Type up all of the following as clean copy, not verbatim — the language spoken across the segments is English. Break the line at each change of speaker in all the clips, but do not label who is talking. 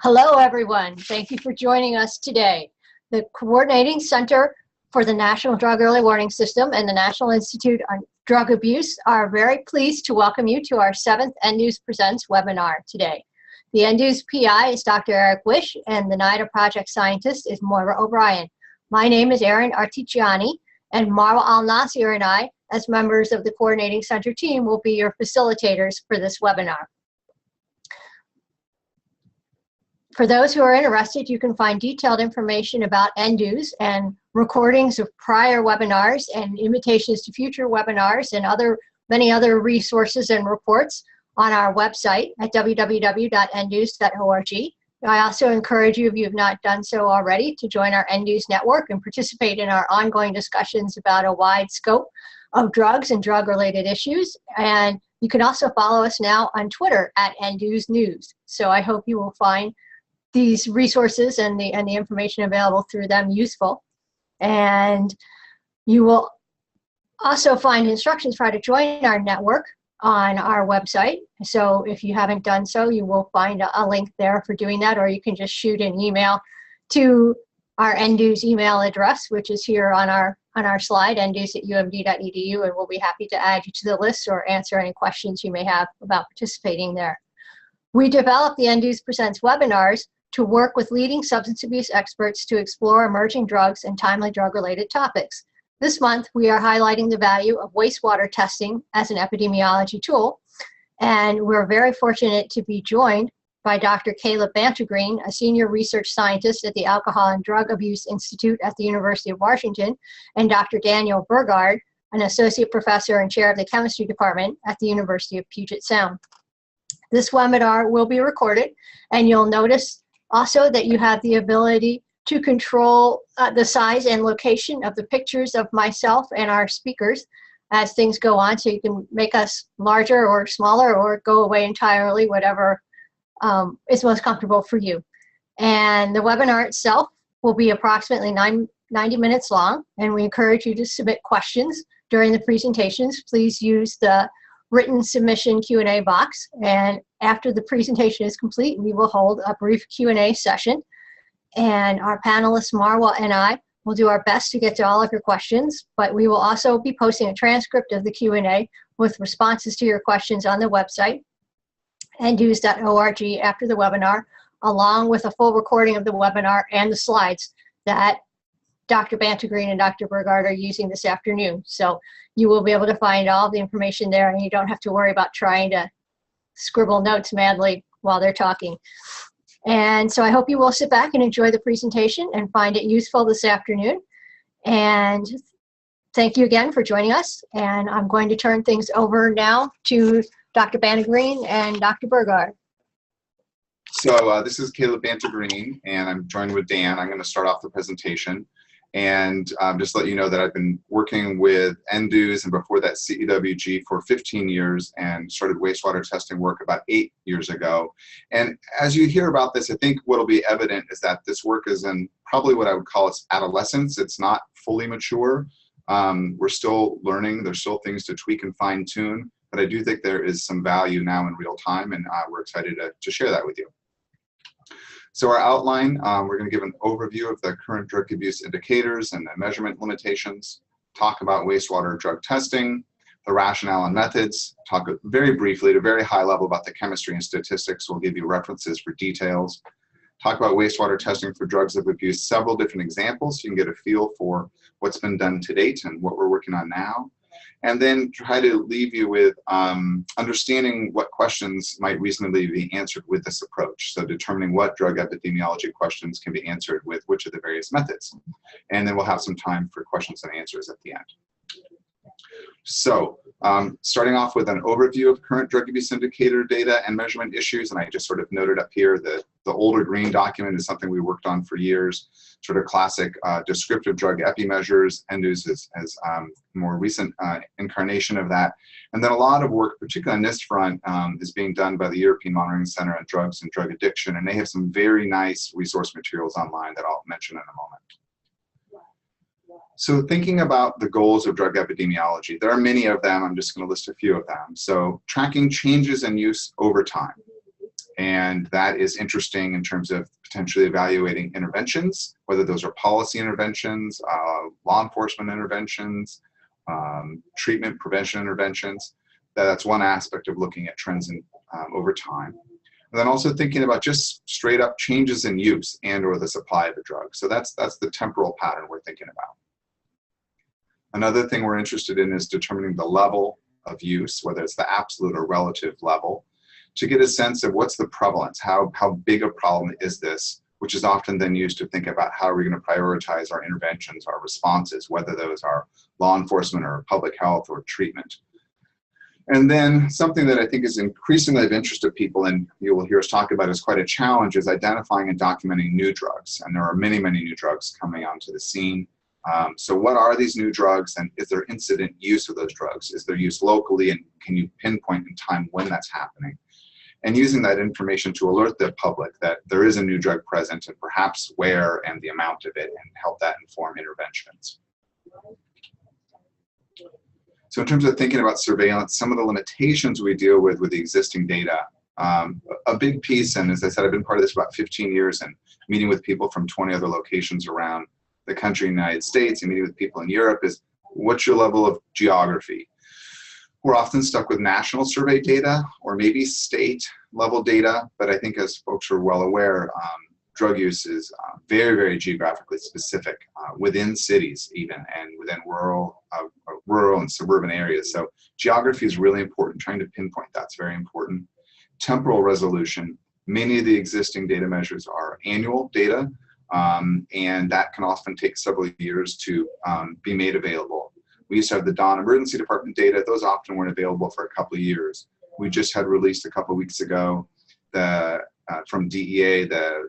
Hello, everyone. Thank you for joining us today. The Coordinating Center for the National Drug Early Warning System and the National Institute on Drug Abuse are very pleased to welcome you to our 7th NDEWS Presents webinar today. The NDEWS PI is Dr. Eric Wish, and the NIDA project scientist is Moira O'Brien. My name is Erin Artigiani, and Marwa Al-Nasir and I, as members of the Coordinating Center team, will be your facilitators for this webinar. For those who are interested, you can find detailed information about NDEWS and recordings of prior webinars and invitations to future webinars and many other resources and reports on our website at www.ndews.org. I also encourage you, if you have not done so already, to join our NDEWS network and participate in our ongoing discussions about a wide scope of drugs and drug-related issues. And you can also follow us now on Twitter at NDEWS News. So I hope you will find these resources and the information available through them useful. And you will also find instructions for how to join our network on our website. So if you haven't done so, you will find a link there for doing that, or you can just shoot an email to our NDEWS email address, which is here on our slide, ndews@umd.edu, and we'll be happy to add you to the list or answer any questions you may have about participating there. We developed the NDEWS Presents webinars to work with leading substance abuse experts to explore emerging drugs and timely drug-related topics. This month, we are highlighting the value of wastewater testing as an epidemiology tool, and we're very fortunate to be joined by Dr. Caleb Banta-Green, a senior research scientist at the Alcohol and Drug Abuse Institute at the University of Washington, and Dr. Daniel Burgard, an associate professor and chair of the chemistry department at the University of Puget Sound. This webinar will be recorded, and you'll notice also that you have the ability to control the size and location of the pictures of myself and our speakers as things go on, so you can make us larger or smaller or go away entirely, whatever is most comfortable for you. And the webinar itself will be approximately 90 minutes long, and we encourage you to submit questions during the presentations. Please use the written submission Q&A box, and after the presentation is complete, we will hold a brief Q&A session, and our panelists Marwa and I will do our best to get to all of your questions, but we will also be posting a transcript of the Q&A with responses to your questions on the website, ndews.org, after the webinar, along with a full recording of the webinar and the slides that Dr. Banta-Green and Dr. Burgard are using this afternoon. So you will be able to find all the information there, and you don't have to worry about trying to scribble notes madly while they're talking. And so I hope you will sit back and enjoy the presentation and find it useful this afternoon. And thank you again for joining us. And I'm going to turn things over now to Dr. Banta-Green and Dr. Burgard.
So this is Caleb Banta-Green, and I'm joined with Dan. I'm going to start off the presentation. And just let you know that I've been working with NDEWS and before that CEWG for 15 years and started wastewater testing work about 8 years ago. And as you hear about this, I think what will be evident is that this work is in probably what I would call its adolescence. It's not fully mature. We're still learning. There's still things to tweak and fine tune, but I do think there is some value now in real time, and we're excited to share that with you. So our outline, we're going to give an overview of the current drug abuse indicators and the measurement limitations, talk about wastewater drug testing, the rationale and methods, talk very briefly at a very high level about the chemistry and statistics. We'll give you references for details, talk about wastewater testing for drugs of abuse, several different examples so you can get a feel for what's been done to date and what we're working on now. And then try to leave you with understanding what questions might reasonably be answered with this approach. So determining what drug epidemiology questions can be answered with which of the various methods. And then we'll have some time for questions and answers at the end. So starting off with an overview of current drug abuse indicator data and measurement issues, and I just sort of noted up here that the older green document is something we worked on for years, sort of classic descriptive drug epi measures. NDEWS is more recent incarnation of that. And then a lot of work, particularly on this front, is being done by the European Monitoring Center on Drugs and Drug Addiction, and they have some very nice resource materials online that I'll mention in a moment. So thinking about the goals of drug epidemiology, there are many of them. I'm just going to list a few of them. So tracking changes in use over time. And that is interesting in terms of potentially evaluating interventions, whether those are policy interventions, law enforcement interventions, treatment prevention interventions. That's one aspect of looking at trends in, over time. And then also thinking about just straight up changes in use and or the supply of the drug. So that's the temporal pattern we're thinking about. Another thing we're interested in is determining the level of use, whether it's the absolute or relative level, to get a sense of what's the prevalence, how big a problem is this, which is often then used to think about how are we going to prioritize our interventions, our responses, whether those are law enforcement or public health or treatment. And then something that I think is increasingly of interest to people, and you will hear us talk about, is quite a challenge, is identifying and documenting new drugs. And there are many, many new drugs coming onto the scene. So what are these new drugs, and is there incident use of those drugs? Is there use locally, and can you pinpoint in time when that's happening? And using that information to alert the public that there is a new drug present and perhaps where and the amount of it, and help that inform interventions. So in terms of thinking about surveillance, some of the limitations we deal with the existing data, a big piece, and as I said, I've been part of this for about 15 years and meeting with people from 20 other locations around the country, United States, and meeting with people in Europe, is what's your level of geography? We're often stuck with national survey data or maybe state level data, but I think as folks are well aware, drug use is very, very geographically specific within cities even, and within rural and suburban areas. So geography is really important. Trying to pinpoint that's very important. Temporal resolution. Many of the existing data measures are annual data, and that can often take several years to be made available. We used to have the Dawn Emergency Department data. Those often weren't available for a couple of years. We just had released a couple of weeks ago from DEA, the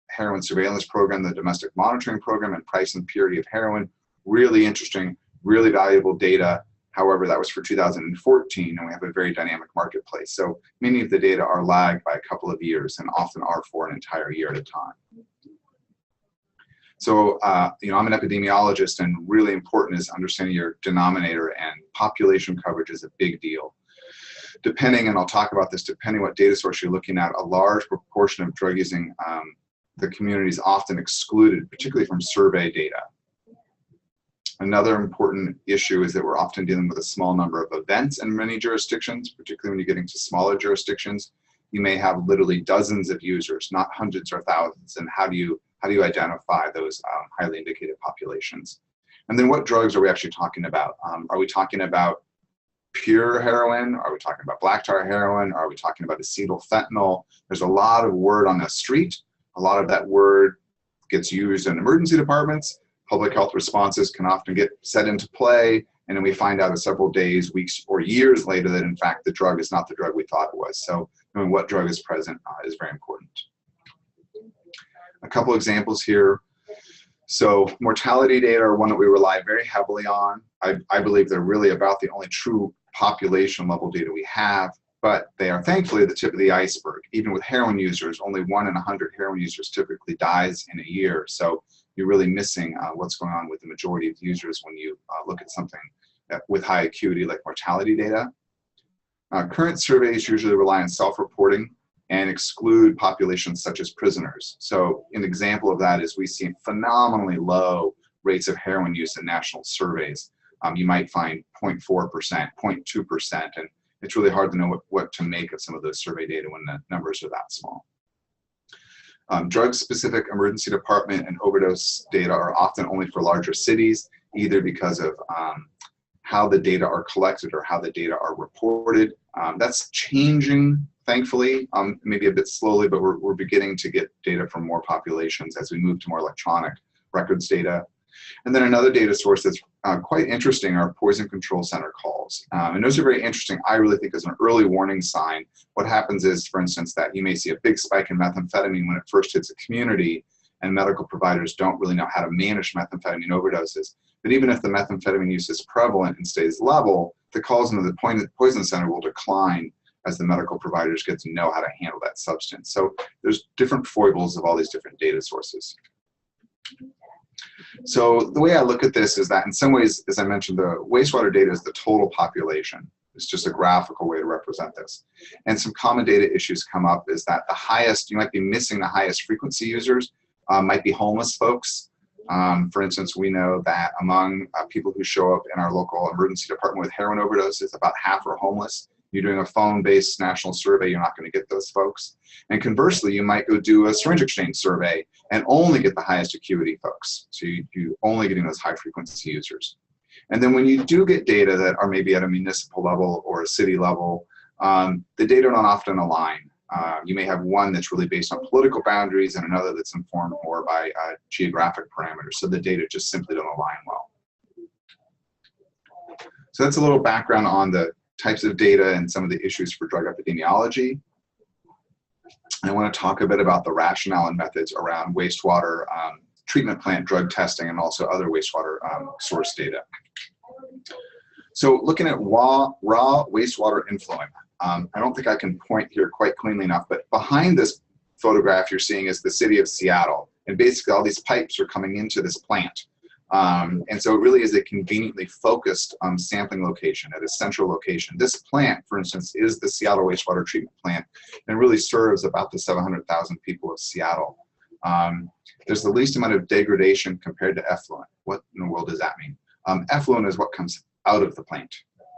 heroin surveillance program, the domestic monitoring program, and price and purity of heroin. Really interesting, really valuable data. However, that was for 2014, and we have a very dynamic marketplace. So many of the data are lagged by a couple of years, and often are for an entire year at a time. So, I'm an epidemiologist, and really important is understanding your denominator, and population coverage is a big deal. Depending, and I'll talk about this, depending what data source you're looking at, a large proportion of drug using the community is often excluded, particularly from survey data. Another important issue is that we're often dealing with a small number of events in many jurisdictions, particularly when you get into smaller jurisdictions. You may have literally dozens of users, not hundreds or thousands, and how do you identify those highly indicated populations? And then what drugs are we actually talking about? Are we talking about pure heroin? Are we talking about black tar heroin? Are we talking about acetyl fentanyl? There's a lot of word on the street. A lot of that word gets used in emergency departments. Public health responses can often get set into play, and then we find out in several days, weeks, or years later that in fact the drug is not the drug we thought it was. So knowing what drug is present is very important. A couple examples here. So mortality data are one that we rely very heavily on. I believe they're really about the only true population level data we have, but they are thankfully the tip of the iceberg. Even with heroin users, only 1 in 100 heroin users typically dies in a year. So you're really missing what's going on with the majority of users when you look at something with high acuity like mortality data. Current surveys usually rely on self-reporting and exclude populations such as prisoners. So an example of that is we see phenomenally low rates of heroin use in national surveys. You might find 0.4%, 0.2%, and it's really hard to know what to make of some of those survey data when the numbers are that small. Drug-specific emergency department and overdose data are often only for larger cities, either because of how the data are collected or how the data are reported. That's changing, thankfully, maybe a bit slowly, but we're beginning to get data from more populations as we move to more electronic records data. And then another data source that's quite interesting are poison control center calls. And those are very interesting, I really think, as an early warning sign. What happens is, for instance, that you may see a big spike in methamphetamine when it first hits a community, and medical providers don't really know how to manage methamphetamine overdoses. But even if the methamphetamine use is prevalent and stays level, the calls into the poison center will decline as the medical providers get to know how to handle that substance. So there's different foibles of all these different data sources. So the way I look at this is that in some ways, as I mentioned, the wastewater data is the total population. It's just a graphical way to represent this. And some common data issues come up is that the highest, you might be missing the highest frequency users, might be homeless folks. For instance, we know that among people who show up in our local emergency department with heroin overdoses, about half are homeless. You're doing a phone-based national survey, you're not going to get those folks. And conversely, you might go do a syringe exchange survey and only get the highest acuity folks. So you're only getting those high frequency users. And then when you do get data that are maybe at a municipal level or a city level, the data don't often align. You may have one that's really based on political boundaries and another that's informed more by geographic parameters. So the data just simply don't align well. So that's a little background on the types of data and some of the issues for drug epidemiology. I want to talk a bit about the rationale and methods around wastewater treatment plant drug testing and also other wastewater source data. So looking at raw wastewater influent, I don't think I can point here quite cleanly enough, but behind this photograph you're seeing is the city of Seattle. And basically all these pipes are coming into this plant. And so it really is a conveniently focused sampling location at a central location. This plant, for instance, is the Seattle wastewater treatment plant and really serves about the 700,000 people of Seattle. There's the least amount of degradation compared to effluent. What in the world does that mean? Effluent is what comes out of the plant.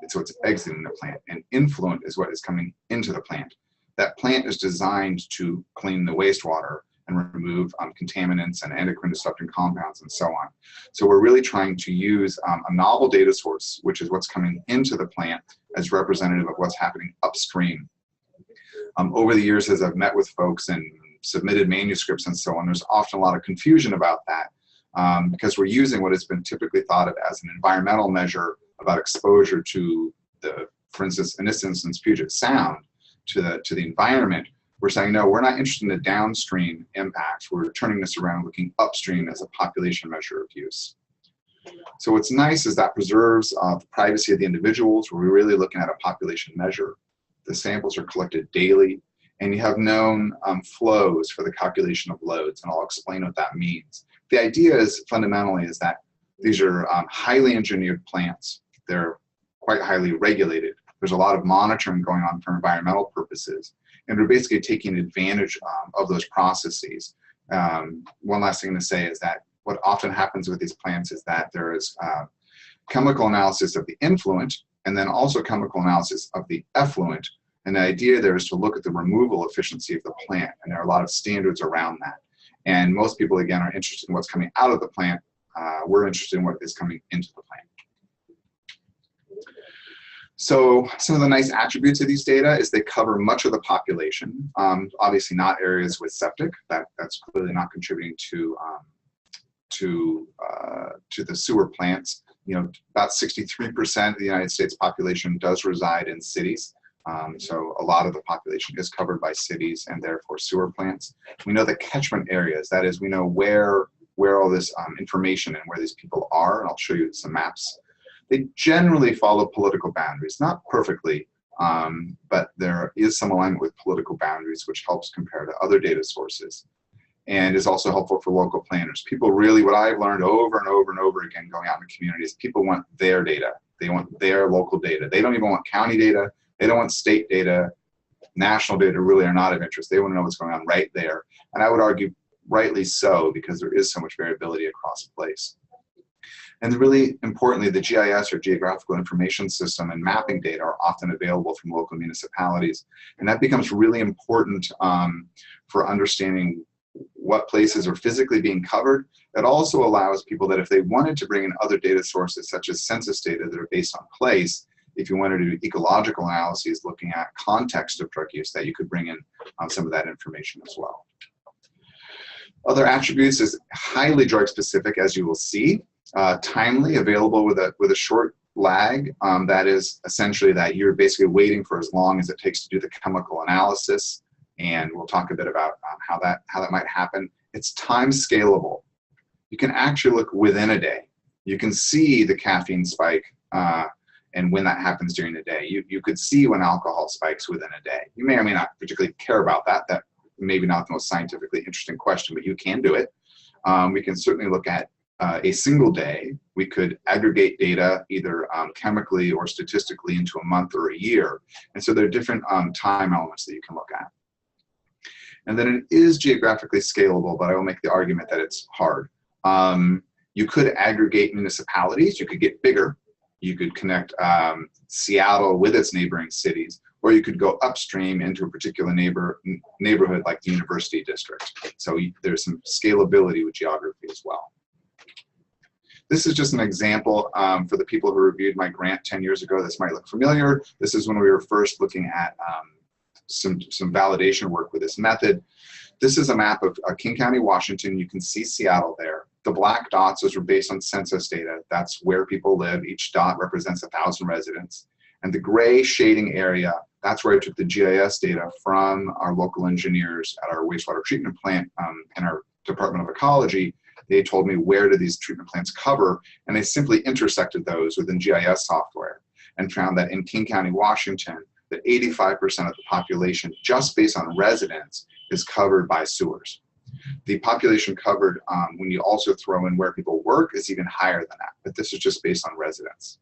So it's exiting the plant, and influent is what is coming into the plant. That plant is designed to clean the wastewater and remove contaminants and endocrine disrupting compounds and so on. So we're really trying to use a novel data source, which is what's coming into the plant, as representative of what's happening upstream. Over the years, as I've met with folks and submitted manuscripts and so on, there's often a lot of confusion about that because we're using what has been typically thought of as an environmental measure about exposure to the, for instance, in this instance, Puget Sound, to the environment. We're saying, no, we're not interested in the downstream impacts. We're turning this around, looking upstream as a population measure of use. So what's nice is that preserves the privacy of the individuals. We're really looking at a population measure. The samples are collected daily, and you have known flows for the calculation of loads, and I'll explain what that means. The idea is fundamentally is that these are highly engineered plants. They're quite highly regulated. There's a lot of monitoring going on for environmental purposes. And we're basically taking advantage of those processes. One last thing to say is that what often happens with these plants is that there is chemical analysis of the influent and then also chemical analysis of the effluent. And the idea there is to look at the removal efficiency of the plant. And there are a lot of standards around that. And most people, again, are interested in what's coming out of the plant. We're interested in what is coming into the plant. So some of the nice attributes of these data is they cover much of the population. Obviously not areas with septic. That's clearly not contributing to the sewer plants. You know, about 63% of the United States population does reside in cities. So a lot of the population is covered by cities and therefore sewer plants. We know the catchment areas. That is, we know where all this information and where these people are. And I'll show you some maps. They generally follow political boundaries, not perfectly, but there is some alignment with political boundaries, which helps compare to other data sources and is also helpful for local planners. People really, what I've learned over and over and over again going out in the communities, people want their data. They want their local data. They don't even want county data. They don't want state data. National data really are not of interest. They want to know what's going on right there. And I would argue rightly so, because there is so much variability across the place. And really importantly, the GIS or Geographical Information System and mapping data are often available from local municipalities. And that becomes really important for understanding what places are physically being covered. It also allows people that if they wanted to bring in other data sources, such as census data that are based on place, if you wanted to do ecological analyses looking at context of drug use, that you could bring in some of that information as well. Other attributes is highly drug specific, as you will see. Timely, available with a short lag. That is essentially that you're basically waiting for as long as it takes to do the chemical analysis, and we'll talk a bit about how that might happen. It's time scalable. You can actually look within a day. You can see the caffeine spike and when that happens during the day. You could see when alcohol spikes within a day. You may or may not particularly care about that. That maybe not the most scientifically interesting question, but you can do it. We can certainly look at a single day, we could aggregate data either chemically or statistically into a month or a year. And so there are different time elements that you can look at. And then it is geographically scalable, but I will make the argument that it's hard. You could aggregate municipalities, you could get bigger, you could connect Seattle with its neighboring cities, or you could go upstream into a particular neighborhood like the University District. So there's some scalability with geography as well. This is just an example for the people who reviewed my grant 10 years ago. This might look familiar. This is when we were first looking at some validation work with this method. This is a map of King County, Washington. You can see Seattle there. The black dots, those are based on census data. That's where people live. Each dot represents 1,000 residents. And the gray shading area, that's where I took the GIS data from our local engineers at our wastewater treatment plant and our Department of Ecology. They told me where do these treatment plants cover, and they simply intersected those within GIS software and found that in King County, Washington, that 85% of the population, just based on residents, is covered by sewers. The population covered, when you also throw in where people work, is even higher than that, but this is just based on residents.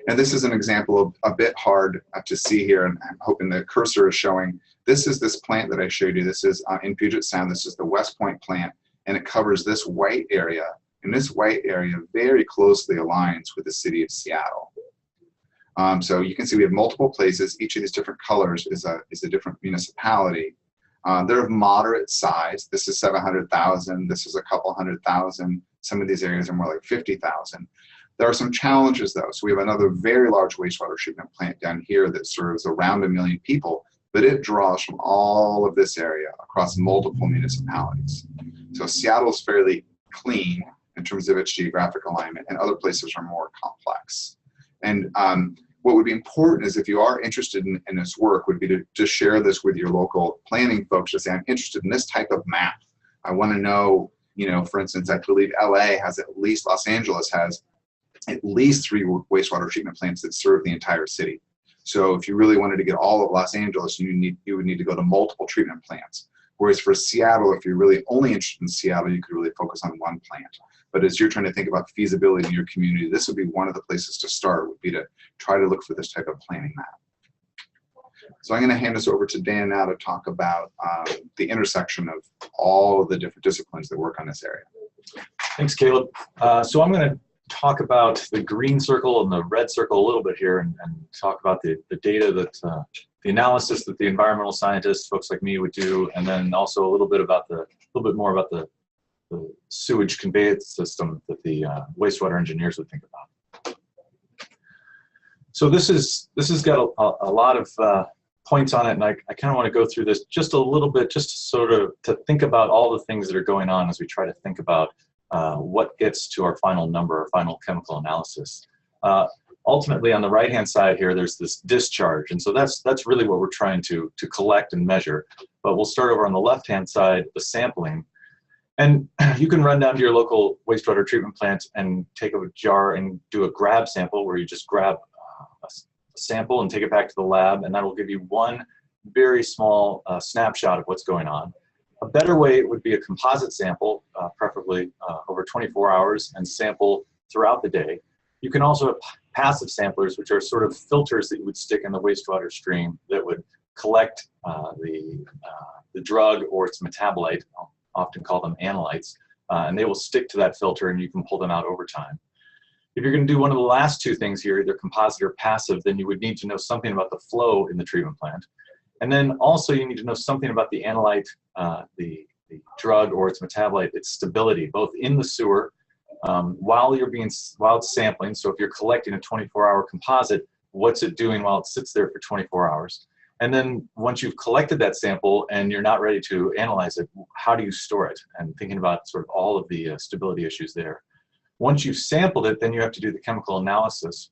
And this is an example of a bit hard to see here, and I'm hoping the cursor is showing. This is this plant that I showed you. This is in Puget Sound. This is the West Point plant, and it covers this white area. And this white area very closely aligns with the city of Seattle. So you can see we have multiple places. Each of these different colors is a different municipality. They're of moderate size. This is 700,000. This is a couple 100,000. Some of these areas are more like 50,000. There are some challenges though. So we have another very large wastewater treatment plant down here that serves around 1 million people, but it draws from all of this area across multiple municipalities. So Seattle is fairly clean in terms of its geographic alignment, and other places are more complex. And what would be important is if you are interested in this work would be to share this with your local planning folks, to say, I'm interested in this type of map. I want to know, you know, for instance, I believe LA has at least, Los Angeles has at least 3 wastewater treatment plants that serve the entire city. So if you really wanted to get all of Los Angeles, you would need to go to multiple treatment plants. Whereas for Seattle, if you're really only interested in Seattle, you could really focus on one plant. But as you're trying to think about feasibility in your community, this would be one of the places to start, would be to try to look for this type of planning map. So I'm going to hand this over to Dan now to talk about the intersection of all of the different disciplines that work on this area.
Thanks, Caleb. So I'm going to talk about the green circle and the red circle a little bit here, and talk about the data that the analysis that the environmental scientists, folks like me, would do, and then also a little bit more about the sewage conveyance system that the wastewater engineers would think about. So this has got a lot of points on it, and I kind of want to go through this just a little bit, just sort of to think about all the things that are going on as we try to think about what gets to our final number, our final chemical analysis. Ultimately, on the right-hand side here, there's this discharge, and so that's really what we're trying to collect and measure. But we'll start over on the left-hand side, the sampling. And you can run down to your local wastewater treatment plant and take a jar and do a grab sample, where you just grab a sample and take it back to the lab, and that will give you one very small snapshot of what's going on. A better way would be a composite sample, preferably over 24 hours, and sample throughout the day. You can also have passive samplers, which are sort of filters that you would stick in the wastewater stream that would collect the drug or its metabolite. I'll often call them analytes, and they will stick to that filter, and you can pull them out over time. If you're going to do one of the last two things here, either composite or passive, then you would need to know something about the flow in the treatment plant. And then also you need to know something about the analyte, the drug or its metabolite, its stability, both in the sewer while it's sampling. So if you're collecting a 24-hour composite, what's it doing while it sits there for 24 hours? And then once you've collected that sample and you're not ready to analyze it, how do you store it? And thinking about sort of all of the stability issues there. Once you've sampled it, then you have to do the chemical analysis.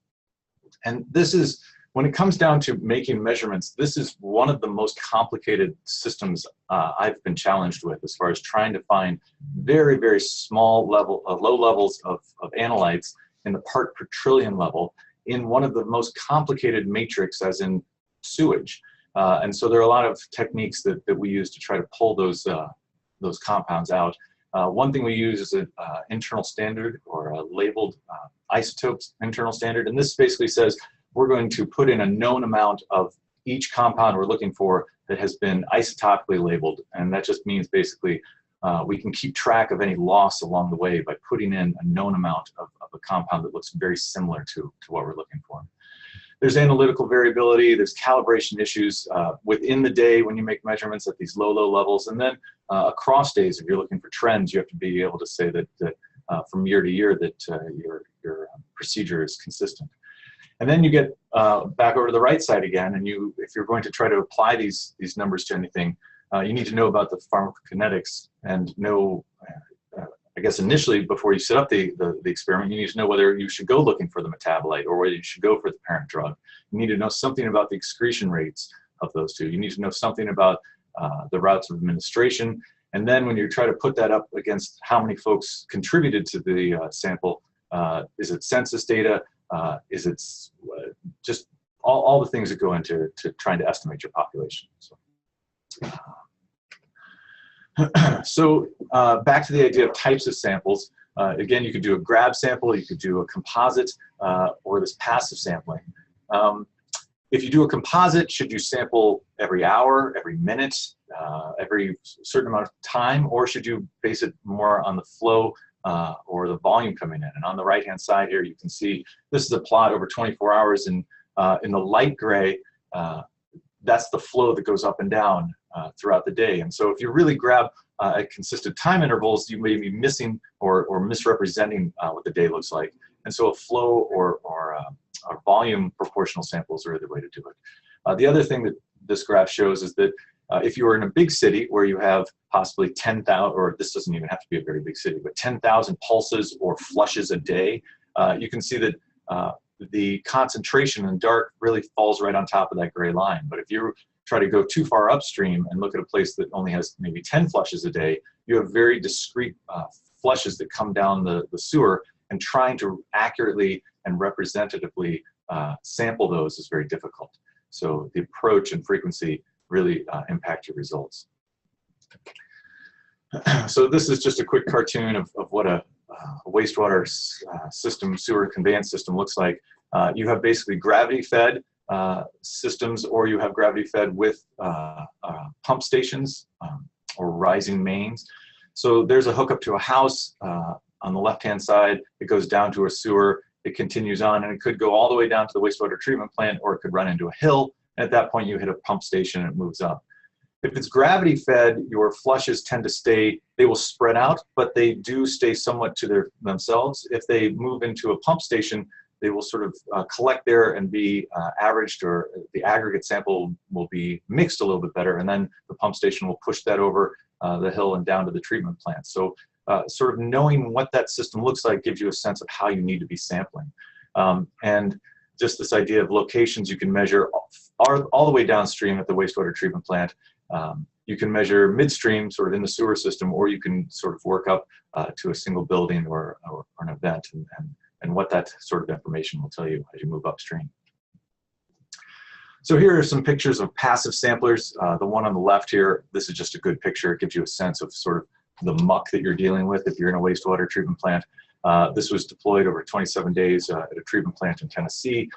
And this is, when it comes down to making measurements, this is one of the most complicated systems I've been challenged with, as far as trying to find very, very small level, low levels of analytes in the part per trillion level in one of the most complicated matrix, as in sewage. And so there are a lot of techniques that we use to try to pull those compounds out. One thing we use is an internal standard or a labeled isotopes internal standard. And this basically says we're going to put in a known amount of each compound we're looking for that has been isotopically labeled. And that just means basically we can keep track of any loss along the way by putting in a known amount of a compound that looks very similar to what we're looking for. There's analytical variability, there's calibration issues within the day when you make measurements at these low levels, and then across days, if you're looking for trends, you have to be able to say that, from year to year that your procedure is consistent. And then you get back over to the right side again, and if you're going to try to apply these numbers to anything, you need to know about the pharmacokinetics and know, I guess initially before you set up the experiment, you need to know whether you should go looking for the metabolite or whether you should go for the parent drug. You need to know something about the excretion rates of those two. You need to know something about the routes of administration. And then when you try to put that up against how many folks contributed to the sample, is it census data? Is it just all the things that go into trying to estimate your population? So back to the idea of types of samples. Again, you could do a grab sample, you could do a composite, or this passive sampling. If you do a composite, should you sample every hour, every minute, every certain amount of time, or should you base it more on the flow or the volume coming in? And on the right-hand side here, you can see this is a plot over 24 hours, and in the light gray, that's the flow that goes up and down throughout the day. And so if you really grab at consistent time intervals, you may be missing or misrepresenting what the day looks like. And so a flow or volume proportional sample is really the way to do it. The other thing that this graph shows is that if you are in a big city where you have possibly 10,000, or this doesn't even have to be a very big city, but 10,000 pulses or flushes a day, you can see that the concentration in dark really falls right on top of that gray line. But if you try to go too far upstream and look at a place that only has maybe 10 flushes a day, you have very discrete flushes that come down the sewer, and trying to accurately and representatively sample those is very difficult. So the approach and frequency really impact your results. So this is just a quick cartoon of what a wastewater system, sewer conveyance system looks like. You have basically gravity-fed systems, or you have gravity-fed with pump stations or rising mains. So there's a hookup to a house on the left-hand side. It goes down to a sewer. It continues on, and it could go all the way down to the wastewater treatment plant, or it could run into a hill. And at that point, you hit a pump station and it moves up. If it's gravity fed, your flushes tend to stay, they will spread out, but they do stay somewhat to themselves. If they move into a pump station, they will sort of collect there and be averaged, or the aggregate sample will be mixed a little bit better, and then the pump station will push that over the hill and down to the treatment plant. So sort of knowing what that system looks like gives you a sense of how you need to be sampling. And just this idea of locations you can measure all the way downstream at the wastewater treatment plant. You can measure midstream, sort of in the sewer system, or you can sort of work up to a single building or an event, and what that sort of information will tell you as you move upstream. So here are some pictures of passive samplers. The one on the left here, this is just a good picture. It gives you a sense of sort of the muck that you're dealing with if you're in a wastewater treatment plant. This was deployed over 27 days at a treatment plant in Tennessee.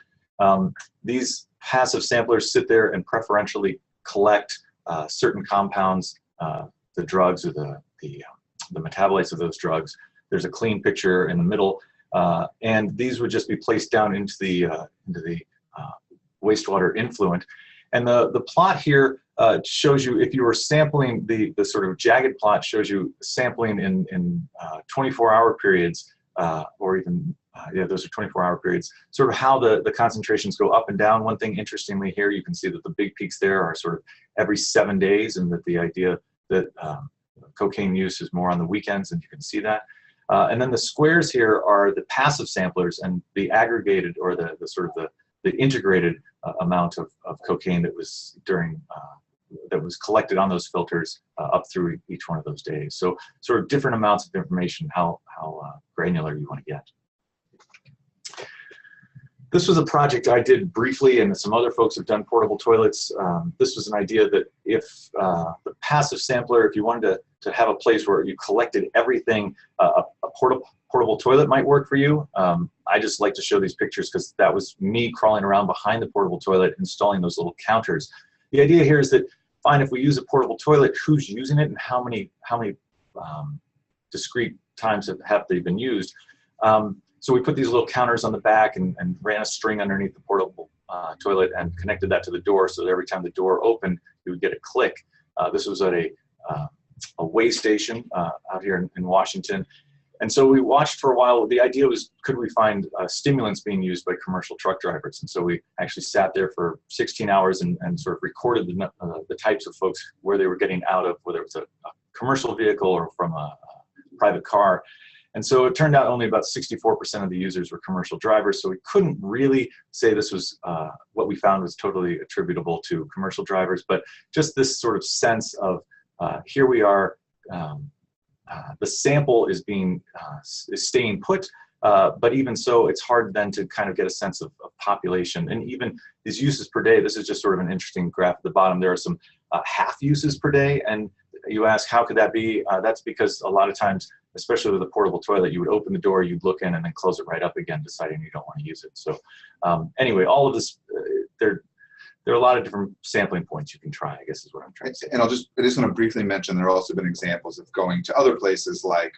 These passive samplers sit there and preferentially collect certain compounds, the drugs or the metabolites of those drugs. There's a clean picture in the middle, and these would just be placed down into the wastewater influent. And the plot here shows you, if you were sampling, the sort of jagged plot shows you sampling in 24-hour periods, or even, yeah, those are 24-hour periods, sort of how the concentrations go up and down. One thing interestingly here, you can see that the big peaks there are sort of every 7 days, and that the idea that cocaine use is more on the weekends, and you can see that. And then the squares here are the passive samplers, and the aggregated, or the sort of the integrated amount of cocaine that was that was collected on those filters up through each one of those days. So sort of different amounts of information, how granular you want to get. This was a project I did briefly, and some other folks have done portable toilets. This was an idea that if the passive sampler, if you wanted to have a place where you collected everything, a portable toilet might work for you. I just like to show these pictures because that was me crawling around behind the portable toilet, installing those little counters. The idea here is that, fine, if we use a portable toilet, who's using it and how many discrete times have they been used? So we put these little counters on the back and ran a string underneath the portable toilet and connected that to the door, so that every time the door opened, you would get a click. This was at a way station out here in Washington. And so we watched for a while. The idea was, could we find stimulants being used by commercial truck drivers? And so we actually sat there for 16 hours and sort of recorded the types of folks where they were getting out of, whether it was a commercial vehicle or from a private car. And so it turned out only about 64% of the users were commercial drivers. So we couldn't really say this was what we found was totally attributable to commercial drivers, but just this sort of sense of here we are. The sample is staying put, but even so, it's hard then to kind of get a sense of population. And even these uses per day, this is just sort of an interesting graph at the bottom. There are some half uses per day, and you ask, how could that be? That's because a lot of times, especially with a portable toilet, you would open the door, you'd look in, and then close it right up again, deciding you don't want to use it. So anyway, all of this, there are a lot of different sampling points you can try, I guess is what I'm trying to say.
And I just want to briefly mention, there have also been examples of going to other places like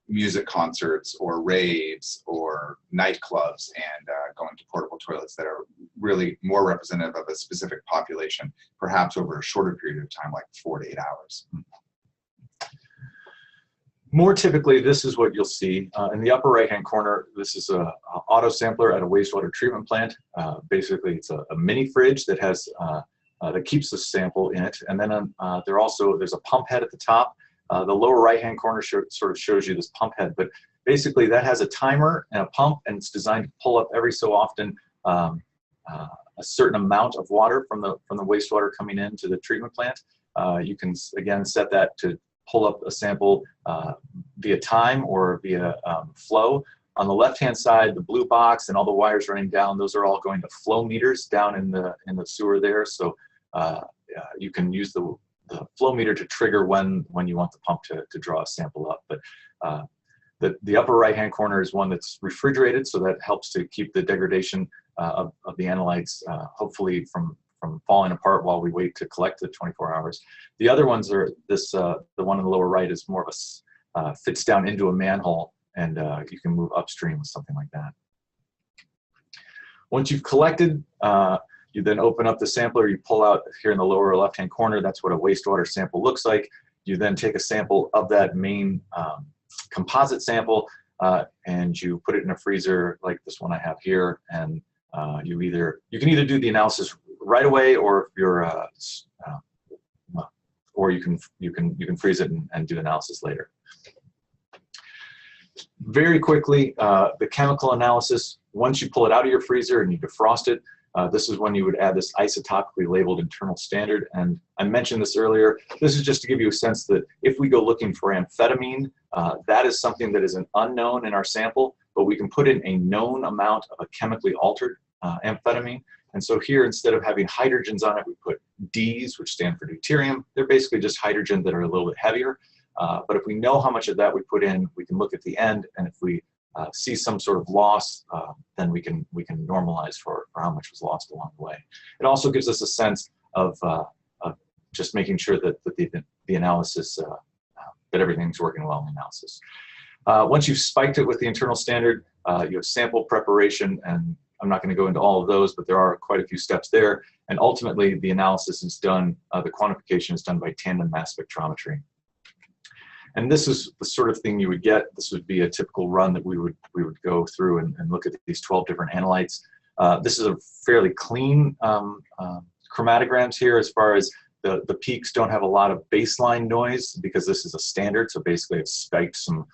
music concerts or raves or nightclubs and going to portable toilets that are really more representative of a specific population, perhaps over a shorter period of time, like 4 to 8 hours.
More typically, this is what you'll see. In the upper right-hand corner, this is an auto sampler at a wastewater treatment plant. Basically, it's a mini fridge that has that keeps the sample in it. And then there's a pump head at the top. The lower right-hand corner sort of shows you this pump head. But basically, that has a timer and a pump, and it's designed to pull up every so often a certain amount of water from the wastewater coming into the treatment plant. You can, again, set that to pull up a sample via time or via flow. On the left-hand side, the blue box and all the wires running down, those are all going to flow meters down in the sewer there. So you can use the flow meter to trigger when you want the pump to draw a sample up. But the upper right-hand corner is one that's refrigerated, so that helps to keep the degradation of the analytes, hopefully from falling apart while we wait to collect the 24 hours. The other ones are the one on the lower right is more of a, fits down into a manhole, and you can move upstream with something like that. Once you've collected, you then open up the sampler, you pull out here in the lower left-hand corner, that's what a wastewater sample looks like. You then take a sample of that main composite sample and you put it in a freezer like this one I have here, and you can either do the analysis right away, or if you're or you can freeze it and do analysis later. Very quickly, the chemical analysis, once you pull it out of your freezer and you defrost it, this is when you would add this isotopically labeled internal standard. And I mentioned this earlier. This is just to give you a sense that if we go looking for amphetamine, that is something that is an unknown in our sample, but we can put in a known amount of a chemically altered amphetamine. And so here, instead of having hydrogens on it, we put Ds, which stand for deuterium. They're basically just hydrogen that are a little bit heavier. But if we know how much of that we put in, we can look at the end, and if we see some sort of loss, then we can normalize for how much was lost along the way. It also gives us a sense of just making sure that the analysis, that everything's working well in the analysis. Once you've spiked it with the internal standard, you have sample preparation, and I'm not going to go into all of those, but there are quite a few steps there. And ultimately, the analysis is done, the quantification is done by tandem mass spectrometry. And this is the sort of thing you would get. This would be a typical run that we would go through and look at these 12 different analytes. This is a fairly clean chromatograms here, as far as the peaks don't have a lot of baseline noise, because this is a standard. So basically, I've spiked some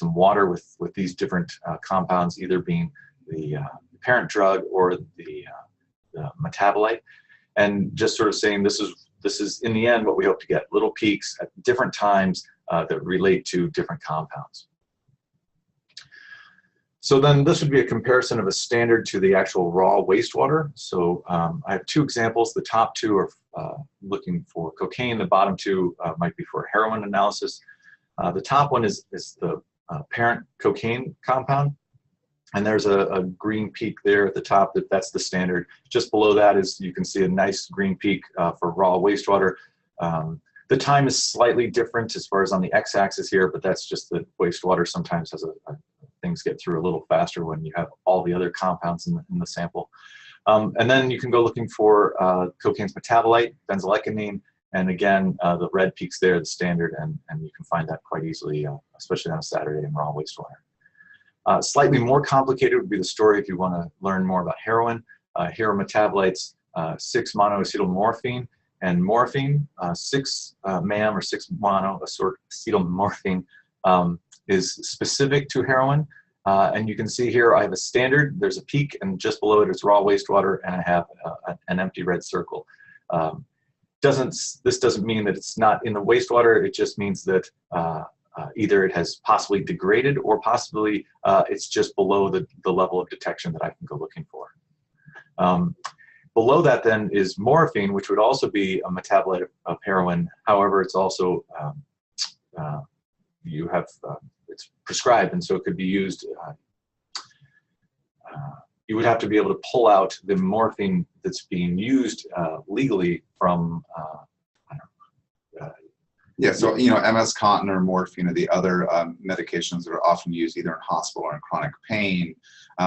water with these different compounds, either being the parent drug or the metabolite, and just sort of saying this is in the end what we hope to get, little peaks at different times that relate to different compounds. So then this would be a comparison of a standard to the actual raw wastewater. So I have two examples. The top two are looking for cocaine. The bottom two might be for heroin analysis. The top one is the parent cocaine compound. And there's a green peak there at the top. That's the standard. Just below that is, you can see a nice green peak for raw wastewater. The time is slightly different as far as on the x-axis here, but that's just that wastewater sometimes has things get through a little faster when you have all the other compounds in the sample. And then you can go looking for cocaine's metabolite, benzylecgonine, and again, the red peaks there, the standard, and you can find that quite easily, especially on a Saturday in raw wastewater. Slightly more complicated would be the story if you want to learn more about heroin. Here are metabolites 6-monoacetylmorphine and morphine. 6-MAM or 6-monoacetylmorphine is specific to heroin. And you can see here I have a standard, there's a peak, and just below it is raw wastewater, and I have an empty red circle. This doesn't mean that it's not in the wastewater, it just means that either it has possibly degraded or possibly it's just below the level of detection that I can go looking for. Below that then is morphine, which would also be a metabolite of heroin. However, it's also, it's prescribed, and so it could be used. You would have to be able to pull out the morphine that's being used legally from,
yeah, so MS-Contin or morphine or the other medications that are often used either in hospital or in chronic pain.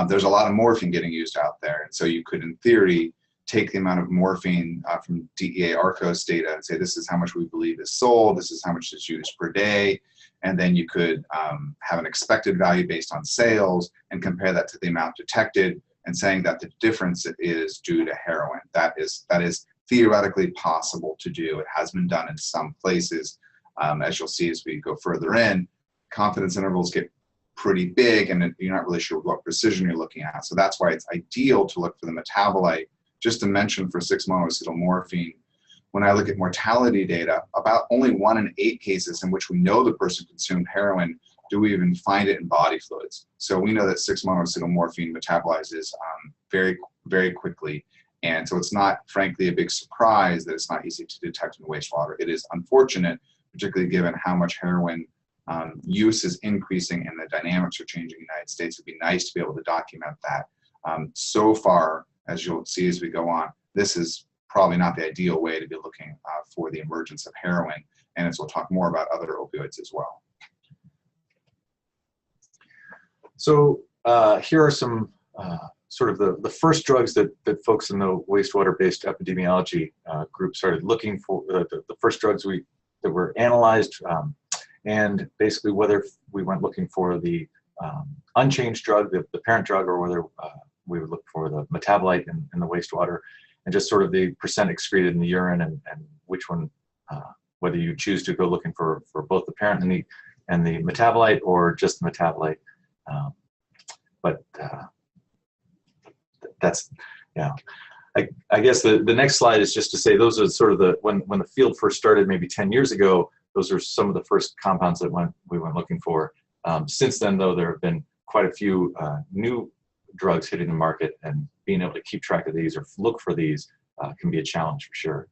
There's a lot of morphine getting used out there, and so you could, in theory, take the amount of morphine from DEA ARCOS data and say this is how much we believe is sold, this is how much is used per day, and then you could have an expected value based on sales and compare that to the amount detected, and saying that the difference is due to heroin. That is theoretically possible to do. It has been done in some places. As you'll see as we go further in, confidence intervals get pretty big and you're not really sure what precision you're looking at. So that's why it's ideal to look for the metabolite. Just to mention for 6-monoacetylmorphine, when I look at mortality data, about only 1 in 8 cases in which we know the person consumed heroin do we even find it in body fluids. So we know that 6-monoacetylmorphine metabolizes very, very quickly. And so it's not, frankly, a big surprise that it's not easy to detect in wastewater. It is unfortunate, particularly given how much heroin use is increasing and the dynamics are changing in the United States. It'd be nice to be able to document that. So far, as you'll see as we go on, this is probably not the ideal way to be looking for the emergence of heroin. And as we'll talk more about other opioids as well. So here are some sort of the first drugs that folks in the wastewater-based epidemiology group started looking for, the first drugs that were analyzed, and basically whether we went looking for the unchanged drug, the parent drug, or whether we would look for the metabolite in the wastewater, and just sort of the percent excreted in the urine, and which one, whether you choose to go looking for both the parent and the metabolite, or just the metabolite. That's, yeah. I guess the next slide is just to say those are sort of when the field first started maybe 10 years ago, those are some of the first compounds that we went looking for. Since then, though, there have been quite a few new drugs hitting the market, and being able to keep track of these or look for these can be a challenge for sure.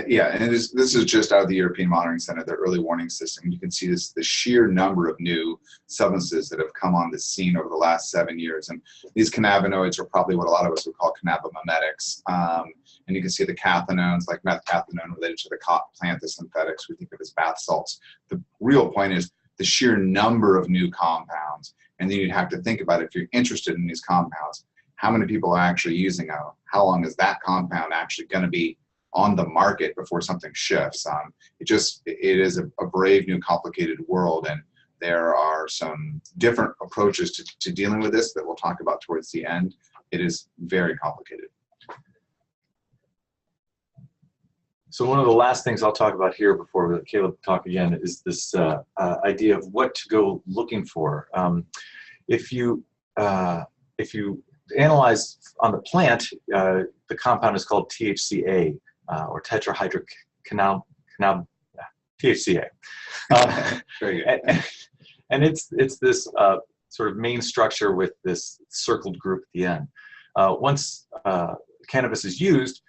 Yeah, and this is just out of the European Monitoring Center, their early warning system. You can see the sheer number of new substances that have come on the scene over the last 7 years. And these cannabinoids are probably what a lot of us would call cannabimimetics. And you can see the cathinones, like methcathinone related to the cotton synthetics we think of as bath salts. The real point is the sheer number of new compounds. And then you'd have to think about, if you're interested in these compounds, how many people are actually using them? How long is that compound actually going to be on the market before something shifts? It is a brave new complicated world, and there are some different approaches to dealing with this that we'll talk about towards the end. It is very complicated.
So one of the last things I'll talk about here before we let Caleb talk again is this idea of what to go looking for. If you analyze on the plant, the compound is called THCA, or tetrahydrocannabinol, THCA.
Very good.
And it's this sort of main structure with this circled group at the end. Once cannabis is used,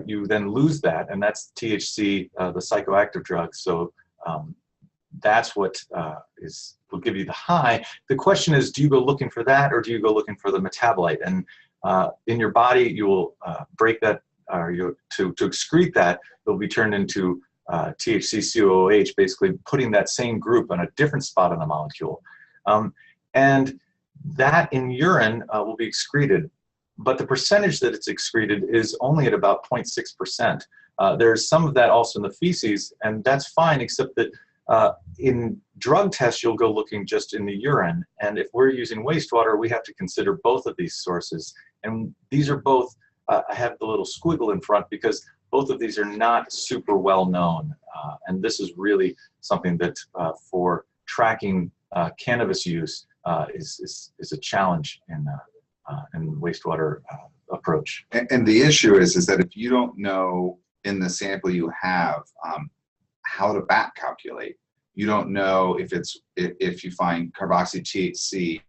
you then lose that, and that's THC, the psychoactive drug. So that's what will give you the high. The question is, do you go looking for that, or do you go looking for the metabolite? And in your body, you will break that, or to excrete that, it'll be turned into THC-COOH, basically putting that same group on a different spot on the molecule. And that in urine will be excreted, but the percentage that it's excreted is only at about 0.6%. There's some of that also in the feces, and that's fine, except that in drug tests, you'll go looking just in the urine. And if we're using wastewater, we have to consider both of these sources. And these are both, I have the little squiggle in front because both of these are not super well known. And this is really something that for tracking cannabis use is a challenge in wastewater approach.
And the issue is that if you don't know in the sample you have how to back calculate, you don't know if you find carboxy THC,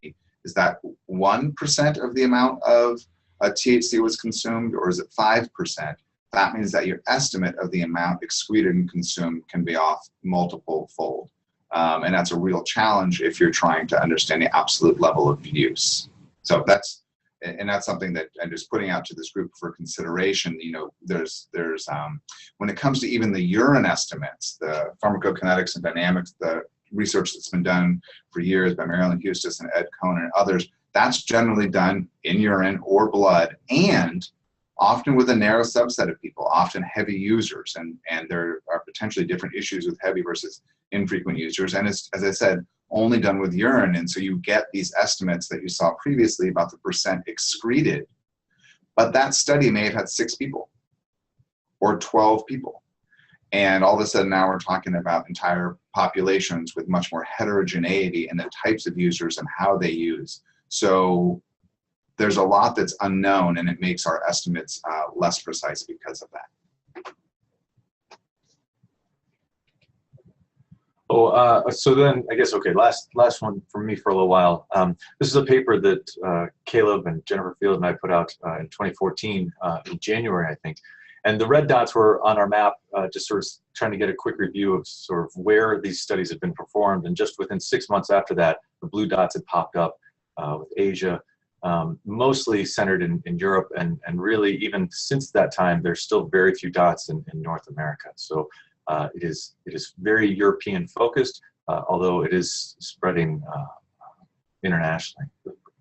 is that 1% of the amount of THC was consumed, or is it 5%? That means that your estimate of the amount excreted and consumed can be off multiple fold. And that's a real challenge if you're trying to understand the absolute level of use. So that's something that I'm just putting out to this group for consideration. You know, there's when it comes to even the urine estimates, the pharmacokinetics and dynamics, the research that's been done for years by Marilyn Hustis and Ed Cohn and others, that's generally done in urine or blood, and often with a narrow subset of people, often heavy users, and there are potentially different issues with heavy versus infrequent users. And it's, as I said, only done with urine, and so you get these estimates that you saw previously about the percent excreted, but that study may have had 6 people or 12 people, and all of a sudden now we're talking about entire populations with much more heterogeneity in the types of users and how they use. So there's a lot that's unknown, and it makes our estimates less precise because of that.
So then I guess, okay, last one from me for a little while. This is a paper that Caleb and Jennifer Field and I put out in 2014, in January, I think. And the red dots were on our map, just sort of trying to get a quick review of sort of where these studies had been performed. And just within 6 months after that, the blue dots had popped up with Asia, mostly centered in Europe. And really, even since that time, there's still very few dots in North America. So it is very European focused, although it is spreading internationally,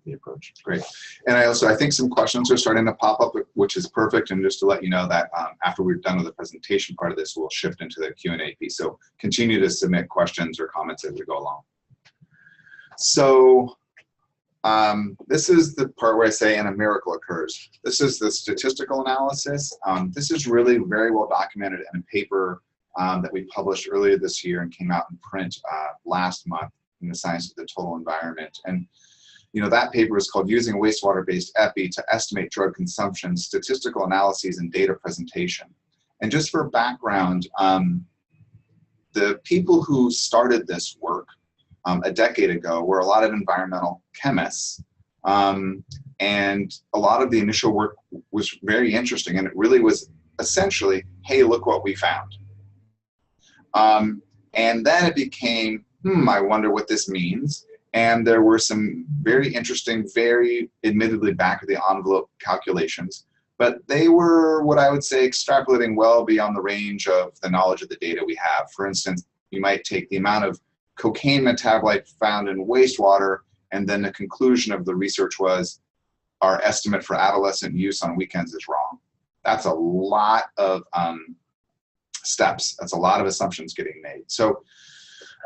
the approach.
Great. And I think some questions are starting to pop up, which is perfect. And just to let you know that after we're done with the presentation part of this, we'll shift into the Q&A piece. So continue to submit questions or comments as we go along. So this is the part where I say, and a miracle occurs. This is the statistical analysis. This is really very well documented in a paper that we published earlier this year and came out in print last month in the Science of the Total Environment. And you know, that paper is called Using Wastewater-Based Epi to Estimate Drug Consumption, Statistical Analyses and Data Presentation. And just for background, the people who started this work a decade ago were a lot of environmental chemists. And a lot of the initial work was very interesting, and it really was essentially, hey, look what we found. And then it became, I wonder what this means. And there were some very interesting, very admittedly back of the envelope calculations, but they were what I would say extrapolating well beyond the range of the knowledge of the data we have. For instance, you might take the amount of cocaine metabolite found in wastewater, and then the conclusion of the research was our estimate for adolescent use on weekends is wrong. That's a lot of steps. That's a lot of assumptions getting made. So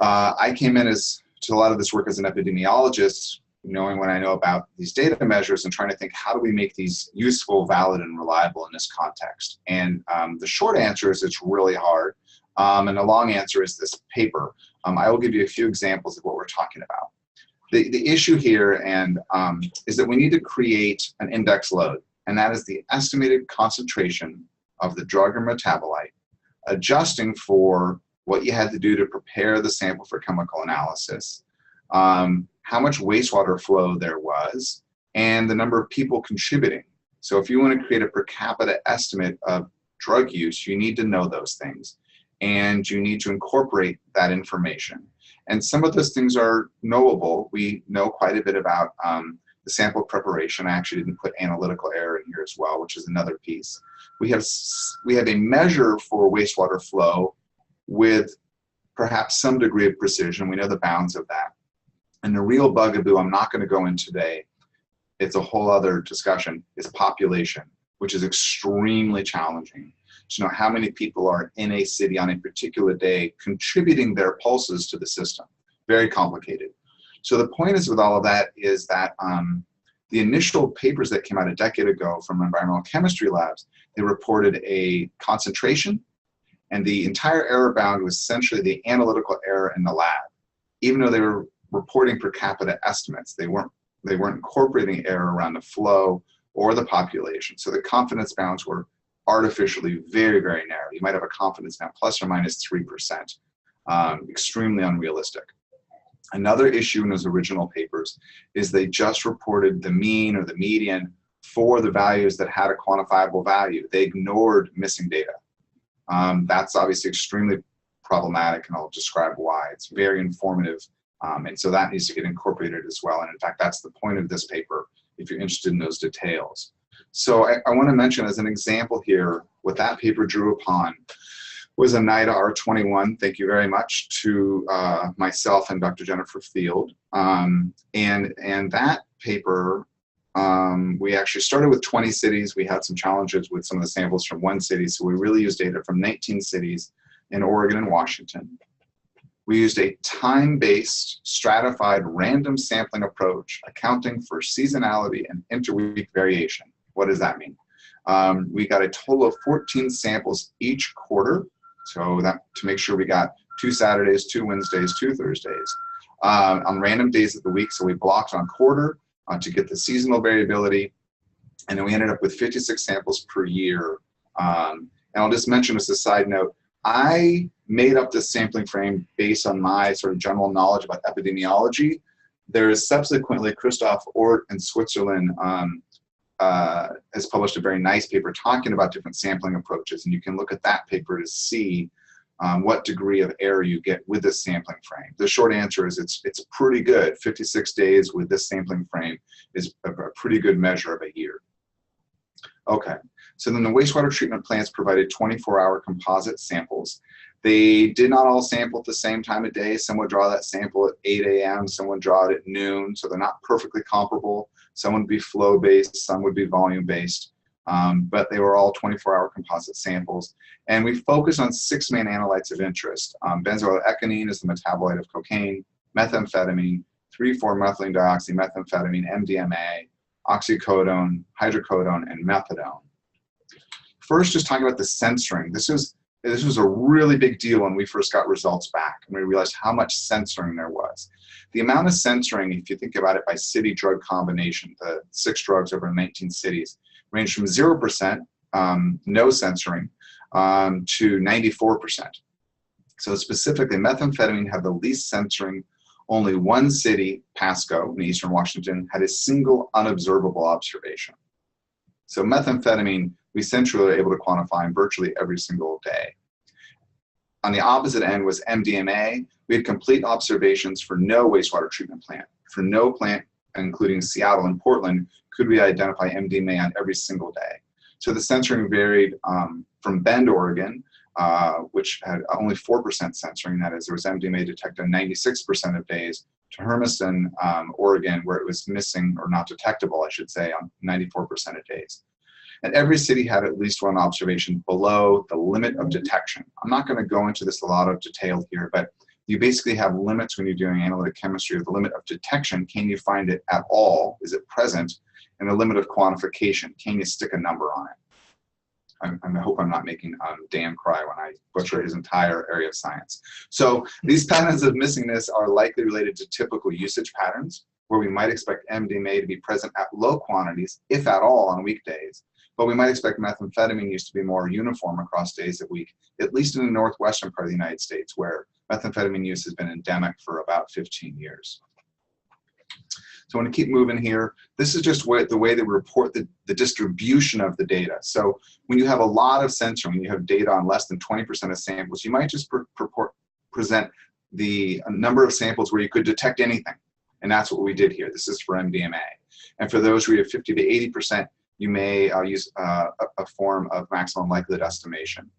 I came in to a lot of this work as an epidemiologist, knowing what I know about these data measures and trying to think, how do we make these useful, valid, and reliable in this context? And the short answer is it's really hard. And the long answer is this paper. I will give you a few examples of what we're talking about. The issue here is that we need to create an index load, and that is the estimated concentration of the drug or metabolite, adjusting for what you had to do to prepare the sample for chemical analysis, how much wastewater flow there was, and the number of people contributing. So if you want to create a per capita estimate of drug use, you need to know those things, and you need to incorporate that information. And some of those things are knowable. We know quite a bit about the sample preparation. I actually didn't put analytical error in here as well, which is another piece. We have a measure for wastewater flow with perhaps some degree of precision. We know the bounds of that. And the real bugaboo I'm not going to go into today, it's a whole other discussion, is population, which is extremely challenging to know how many people are in a city on a particular day contributing their pulses to the system. Very complicated. So the point is with all of that is that the initial papers that came out a decade ago from environmental chemistry labs, they reported a concentration, and the entire error bound was essentially the analytical error in the lab. Even though they were reporting per capita estimates, they weren't incorporating error around the flow or the population. So the confidence bounds were artificially very, very narrow. You might have a confidence bound plus or minus 3%, extremely unrealistic. Another issue in those original papers is they just reported the mean or the median for the values that had a quantifiable value. They ignored missing data. That's obviously extremely problematic, and I'll describe why. It's very informative, and so that needs to get incorporated as well. And in fact, that's the point of this paper, if you're interested in those details. So I want to mention as an example here, what that paper drew upon was a NIDA R21, thank you very much to myself and Dr. Jennifer Field. And that paper, we actually started with 20 cities. We had some challenges with some of the samples from one city, so we really used data from 19 cities in Oregon and Washington. We used a time-based, stratified, random sampling approach, accounting for seasonality and interweek variation. What does that mean? We got a total of 14 samples each quarter, so that to make sure we got 2 Saturdays, 2 Wednesdays, 2 Thursdays on random days of the week. So we blocked on quarter to get the seasonal variability, and then we ended up with 56 samples per year. And I'll just mention as a side note, I made up this sampling frame based on my sort of general knowledge about epidemiology. There is subsequently Christoph Ort in Switzerland has published a very nice paper talking about different sampling approaches, and you can look at that paper to see what degree of error you get with this sampling frame. The short answer is it's pretty good. 56 days with this sampling frame is a pretty good measure of a year. Okay, so then the wastewater treatment plants provided 24-hour composite samples. They did not all sample at the same time of day. Some would draw that sample at 8 a.m., some would draw it at noon, so they're not perfectly comparable. Some would be flow-based, some would be volume-based, but they were all 24-hour composite samples. And we focused on 6 main analytes of interest. Benzoylecgonine is the metabolite of cocaine, methamphetamine, 3,4-methylene dioxymethamphetamine, MDMA, oxycodone, hydrocodone, and methadone. First, just talking about the censoring. This was a really big deal when we first got results back, and we realized how much censoring there was. The amount of censoring, if you think about it by city drug combination, the 6 drugs over 19 cities, ranged from 0%, no censoring, to 94%. So specifically, methamphetamine had the least censoring. Only one city, Pasco, in eastern Washington, had a single unobservable observation. So methamphetamine, we essentially were able to quantify virtually every single day. On the opposite end was MDMA. We had complete observations for no wastewater treatment plant. For no plant, including Seattle and Portland, could we identify MDMA on every single day. So the censoring varied from Bend, Oregon, which had only 4% censoring, that is, there was MDMA detected on 96% of days, to Hermiston, Oregon, where it was missing, or not detectable, I should say, on 94% of days. And every city had at least one observation below the limit of detection. I'm not going to go into this a lot of detail here, but you basically have limits when you're doing analytic chemistry of the limit of detection. Can you find it at all? Is it present? And the limit of quantification. Can you stick a number on it? I hope I'm not making Dan cry when I butcher his entire area of science. So these patterns of missingness are likely related to typical usage patterns, where we might expect MDMA to be present at low quantities, if at all, on weekdays. But we might expect methamphetamine use to be more uniform across days of week, at least in the northwestern part of the United States, where methamphetamine use has been endemic for about 15 years. So I want to keep moving here. This is just the way they report the distribution of the data. So when you have a lot of censoring, you have data on less than 20% of samples, you might just present the number of samples where you could detect anything. And that's what we did here. This is for MDMA. And for those where you have 50 to 80%, you may use a form of maximum likelihood estimation.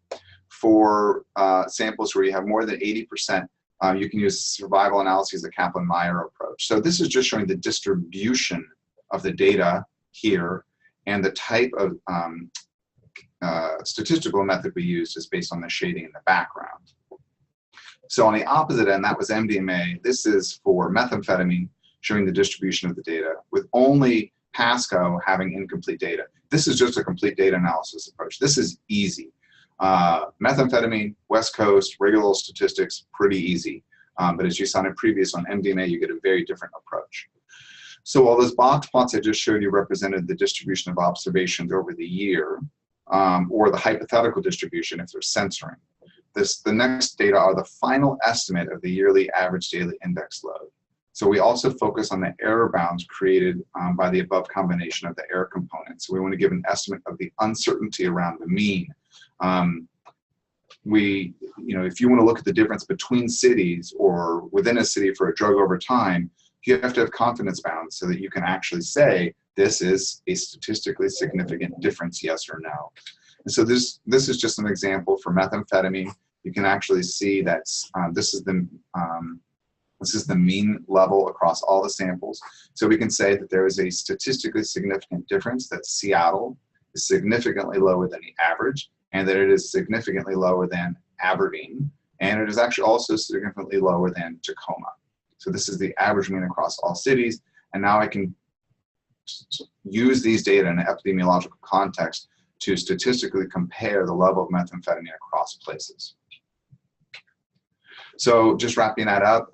For samples where you have more than 80%, you can use survival analyses, the Kaplan-Meier approach. So this is just showing the distribution of the data here, and the type of statistical method we used is based on the shading in the background. So on the opposite end, that was MDMA. This is for methamphetamine, showing the distribution of the data, with only Pasco having incomplete data. This is just a complete data analysis approach. This is easy. Methamphetamine, West Coast, regular statistics, pretty easy. But as you saw in a previous one, MDMA, you get a very different approach. So all those box plots I just showed you represented the distribution of observations over the year, or the hypothetical distribution if they're censoring. The next data are the final estimate of the yearly average daily index load. So we also focus on the error bounds created by the above combination of the error components. So we want to give an estimate of the uncertainty around the mean. If you want to look at the difference between cities or within a city for a drug over time, you have to have confidence bounds so that you can actually say this is a statistically significant difference, yes or no. And so this is just an example for methamphetamine. You can actually see that this is the mean level across all the samples. So we can say that there is a statistically significant difference, that Seattle is significantly lower than the average, and that it is significantly lower than Aberdeen, and it is actually also significantly lower than Tacoma. So this is the average mean across all cities, and now I can use these data in an epidemiological context to statistically compare the level of methamphetamine across places. So just wrapping that up,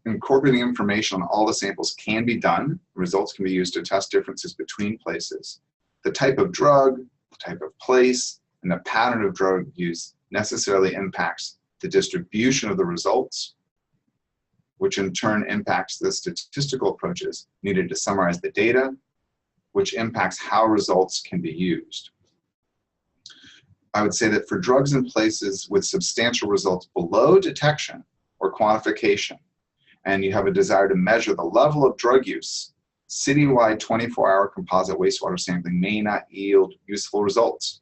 incorporating information on all the samples can be done. Results can be used to test differences between places. The type of drug, the type of place, and the pattern of drug use necessarily impacts the distribution of the results, which in turn impacts the statistical approaches needed to summarize the data, which impacts how results can be used. I would say that for drugs in places with substantial results below detection or quantification, and you have a desire to measure the level of drug use, citywide 24-hour composite wastewater sampling may not yield useful results.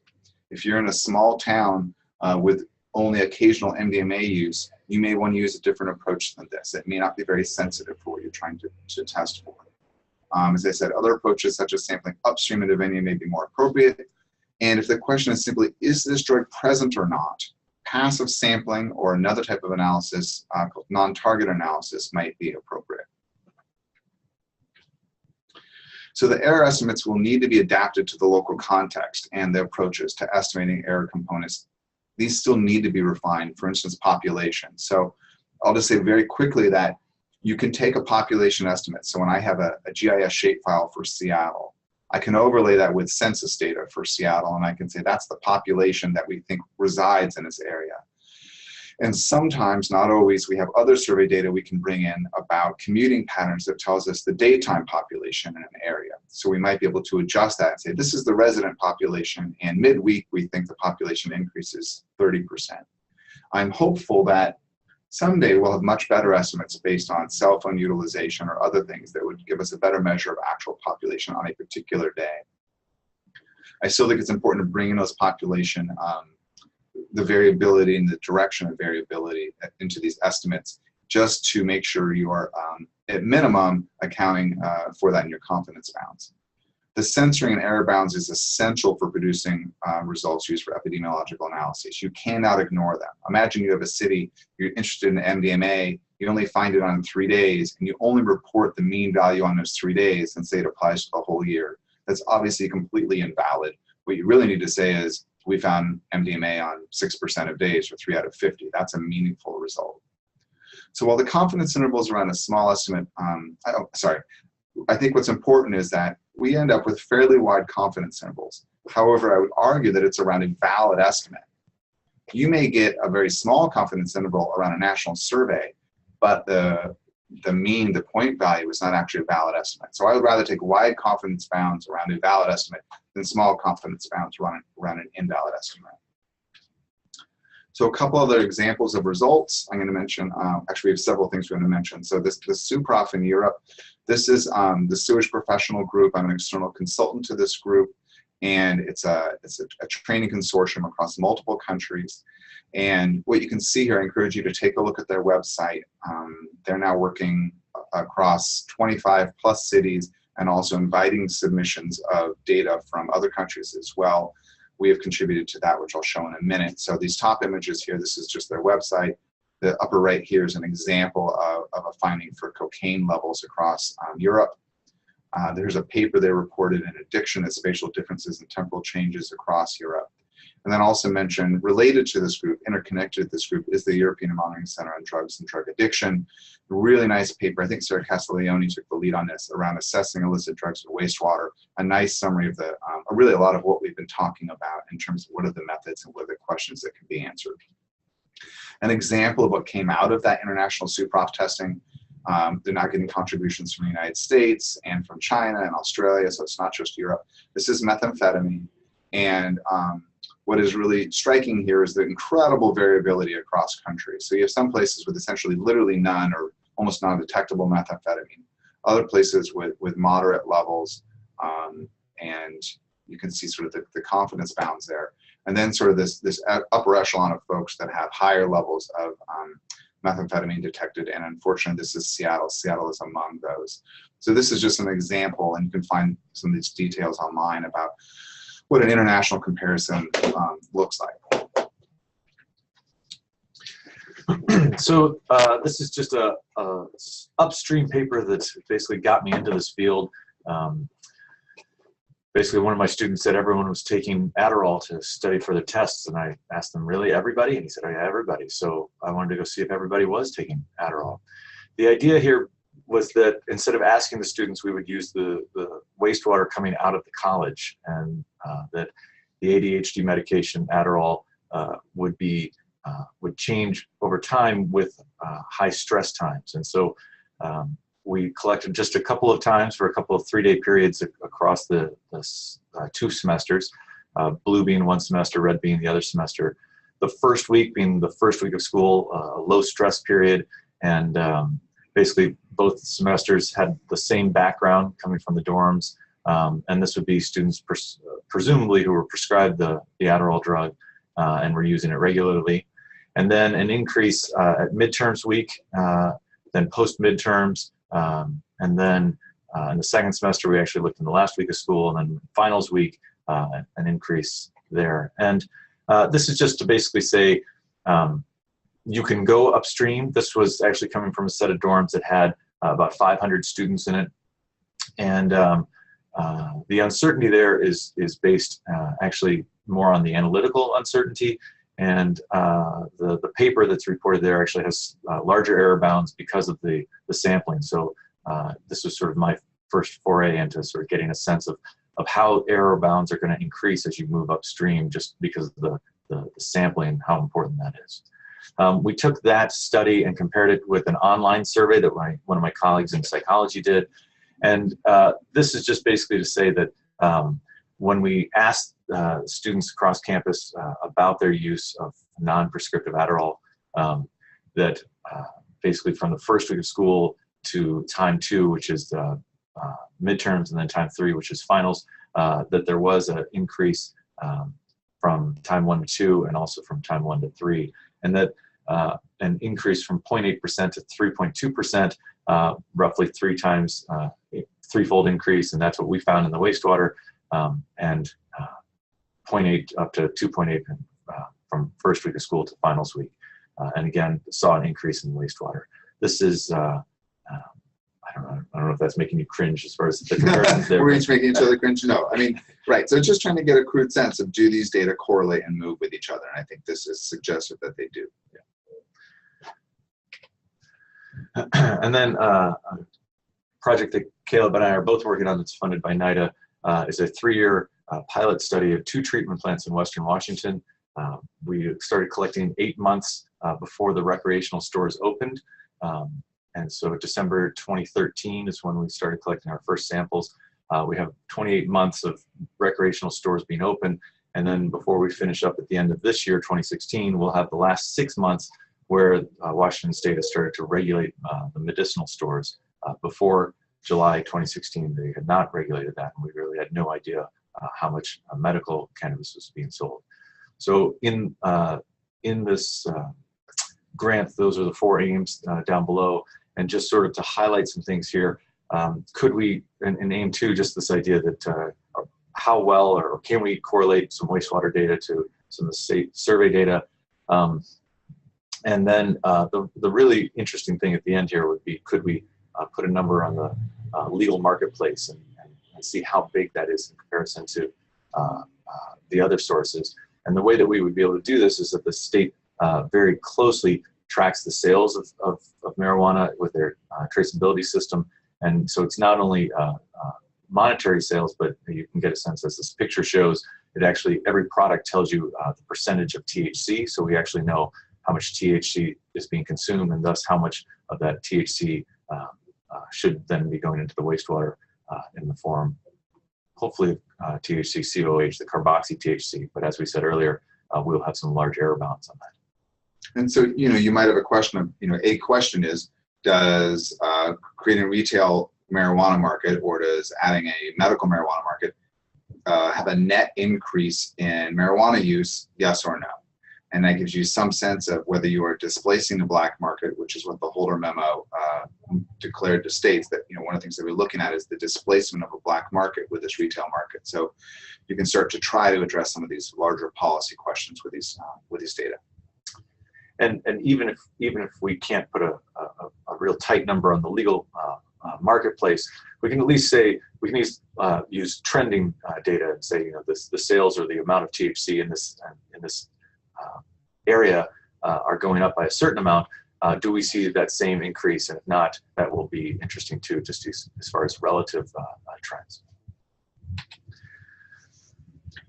If you're in a small town with only occasional MDMA use, you may want to use a different approach than this. It may not be very sensitive for what you're trying to test for. As I said, other approaches such as sampling upstream of the venue may be more appropriate. And if the question is simply, is this drug present or not, passive sampling or another type of analysis called non-target analysis might be appropriate. So the error estimates will need to be adapted to the local context and the approaches to estimating error components. These still need to be refined, for instance, population. So I'll just say very quickly that you can take a population estimate. So when I have a GIS shapefile for Seattle, I can overlay that with census data for Seattle, and I can say that's the population that we think resides in this area. And sometimes, not always, we have other survey data we can bring in about commuting patterns that tells us the daytime population in an area. So we might be able to adjust that and say, this is the resident population, and midweek we think the population increases 30%. I'm hopeful that someday we'll have much better estimates based on cell phone utilization or other things that would give us a better measure of actual population on a particular day. I still think it's important to bring in those population, the variability and the direction of variability into these estimates, just to make sure you are, at minimum, accounting for that in your confidence bounds. The censoring and error bounds is essential for producing results used for epidemiological analyses. You cannot ignore them. Imagine you have a city, you're interested in MDMA, you only find it on 3 days, and you only report the mean value on those 3 days and say it applies to the whole year. That's obviously completely invalid. What you really need to say is, we found MDMA on 6% of days, or 3 out of 50. That's a meaningful result. So while the confidence interval is around a small estimate, I think what's important is that we end up with fairly wide confidence intervals. However, I would argue that it's around a valid estimate. You may get a very small confidence interval around a national survey, but the the mean, the point value, is not actually a valid estimate. So I would rather take wide confidence bounds around a valid estimate than small confidence bounds around an invalid estimate. So a couple other examples of results I'm going to mention. Actually, we have several things we're going to mention. So this SUPROF in Europe, this is the sewage professional group. I'm an external consultant to this group, and it's a training consortium across multiple countries. And what you can see here, I encourage you to take a look at their website. They're now working across 25 plus cities and also inviting submissions of data from other countries as well. We have contributed to that, which I'll show in a minute. So these top images here, this is just their website. The upper right here is an example of a finding for cocaine levels across Europe. There's a paper they reported in addiction at spatial differences and temporal changes across Europe. And then also mentioned, related to this group, interconnected with this group, is the European Monitoring Center on Drugs and Drug Addiction. A really nice paper. I think Sarah Castiglione took the lead on this, around assessing illicit drugs in wastewater. A nice summary of the, really a lot of what we've been talking about in terms of what are the methods and what are the questions that can be answered. An example of what came out of that international SUPROF testing, they're now getting contributions from the United States and from China and Australia, so it's not just Europe. This is methamphetamine, and what is really striking here is the incredible variability across countries. So you have some places with essentially literally none or almost non-detectable methamphetamine, other places with moderate levels, and you can see sort of the confidence bounds there. And then sort of this upper echelon of folks that have higher levels of methamphetamine detected, and unfortunately this is Seattle. Seattle is among those. So this is just an example, and you can find some of these details online about what an international comparison looks like.
So this is just a upstream paper that basically got me into this field. Basically, one of my students said everyone was taking Adderall to study for the tests, and I asked them, really, everybody? And he said, oh yeah, everybody. So I wanted to go see if everybody was taking Adderall. The idea here was that instead of asking the students, we would use the wastewater coming out of the college, and that the ADHD medication Adderall would change over time with high stress times. And so we collected just a couple of times for a couple of 3-day periods across the 2 semesters, blue being one semester, red being the other semester. The first week being the first week of school, a low stress period, and basically both semesters had the same background coming from the dorms, and this would be students presumably who were prescribed the Adderall drug and were using it regularly. And then an increase at midterms week, then post-midterms, and then in the second semester we actually looked in the last week of school, and then finals week, an increase there. And this is just to basically say you can go upstream. This was actually coming from a set of dorms that had about 500 students in it. And the uncertainty there is based actually more on the analytical uncertainty. And the paper that's reported there actually has larger error bounds because of the sampling. So this was sort of my first foray into sort of getting a sense of how error bounds are going to increase as you move upstream, just because of the sampling and how important that is. We took that study and compared it with an online survey that one of my colleagues in psychology did. And this is just basically to say that when we asked students across campus about their use of non-prescriptive Adderall, that basically from the first week of school to time 2, which is the midterms, and then time 3, which is finals, that there was an increase from time 1 to 2 and also from time 1 to 3, and that an increase from 0.8% to 3.2%, roughly 3 times, threefold increase, and that's what we found in the wastewater, and 0.8 up to 2.8 from first week of school to finals week, and again saw an increase in wastewater. This is I don't know if that's making you cringe as far as the comparisons there.
We're each making each other cringe. No, I mean, right. So just trying to get a crude sense of, do these data correlate and move with each other? And I think this is suggestive that they do.
Yeah. And then a project that Caleb and I are both working on that's funded by NIDA is a 3-year pilot study of 2 treatment plants in Western Washington. We started collecting 8 months before the recreational stores opened. And so December 2013 is when we started collecting our first samples. We have 28 months of recreational stores being open. And then before we finish up at the end of this year, 2016, we'll have the last 6 months where Washington State has started to regulate the medicinal stores. Before July 2016, they had not regulated that, and we really had no idea how much medical cannabis was being sold. So in this grant, those are the 4 aims down below, and just sort of to highlight some things here, could we, in aim 2, just this idea that how well or can we correlate some wastewater data to some of the state survey data? And then the really interesting thing at the end here would be, could we put a number on the legal marketplace and see how big that is in comparison to the other sources. And the way that we would be able to do this is that the state very closely tracks the sales of marijuana with their traceability system. And so it's not only monetary sales, but you can get a sense, as this picture shows, it actually, every product tells you the percentage of THC. So we actually know how much THC is being consumed, and thus how much of that THC should then be going into the wastewater in the form, hopefully, THC COH, the carboxy THC. But as we said earlier, we'll have some large error bounds on that.
And so, you might have a question of, a question is, does creating a retail marijuana market, or does adding a medical marijuana market have a net increase in marijuana use, yes or no? And that gives you some sense of whether you are displacing the black market, which is what the Holder memo declared to states, that one of the things that we're looking at is the displacement of a black market with this retail market. So you can start to try to address some of these larger policy questions with these data.
And even if we can't put a real tight number on the legal marketplace, we can at least say, we can use trending data and say, the sales or the amount of THC in this area are going up by a certain amount. Do we see that same increase? And if not, that will be interesting too, just as far as relative trends.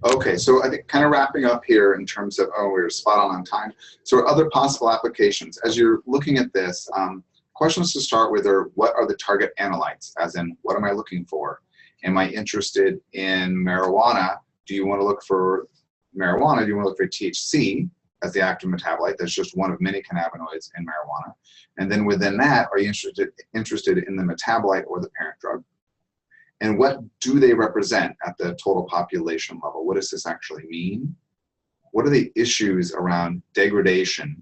Okay, so I think kind of wrapping up here in terms of, we're spot on time. So other possible applications, as you're looking at this, questions to start with are, what are the target analytes? As in, what am I looking for? Am I interested in marijuana? Do you want to look for marijuana? Do you want to look for THC as the active metabolite? That's just one of many cannabinoids in marijuana. And then within that, are you interested in the metabolite or the parent drug? And what do they represent at the total population level? What does this actually mean? What are the issues around degradation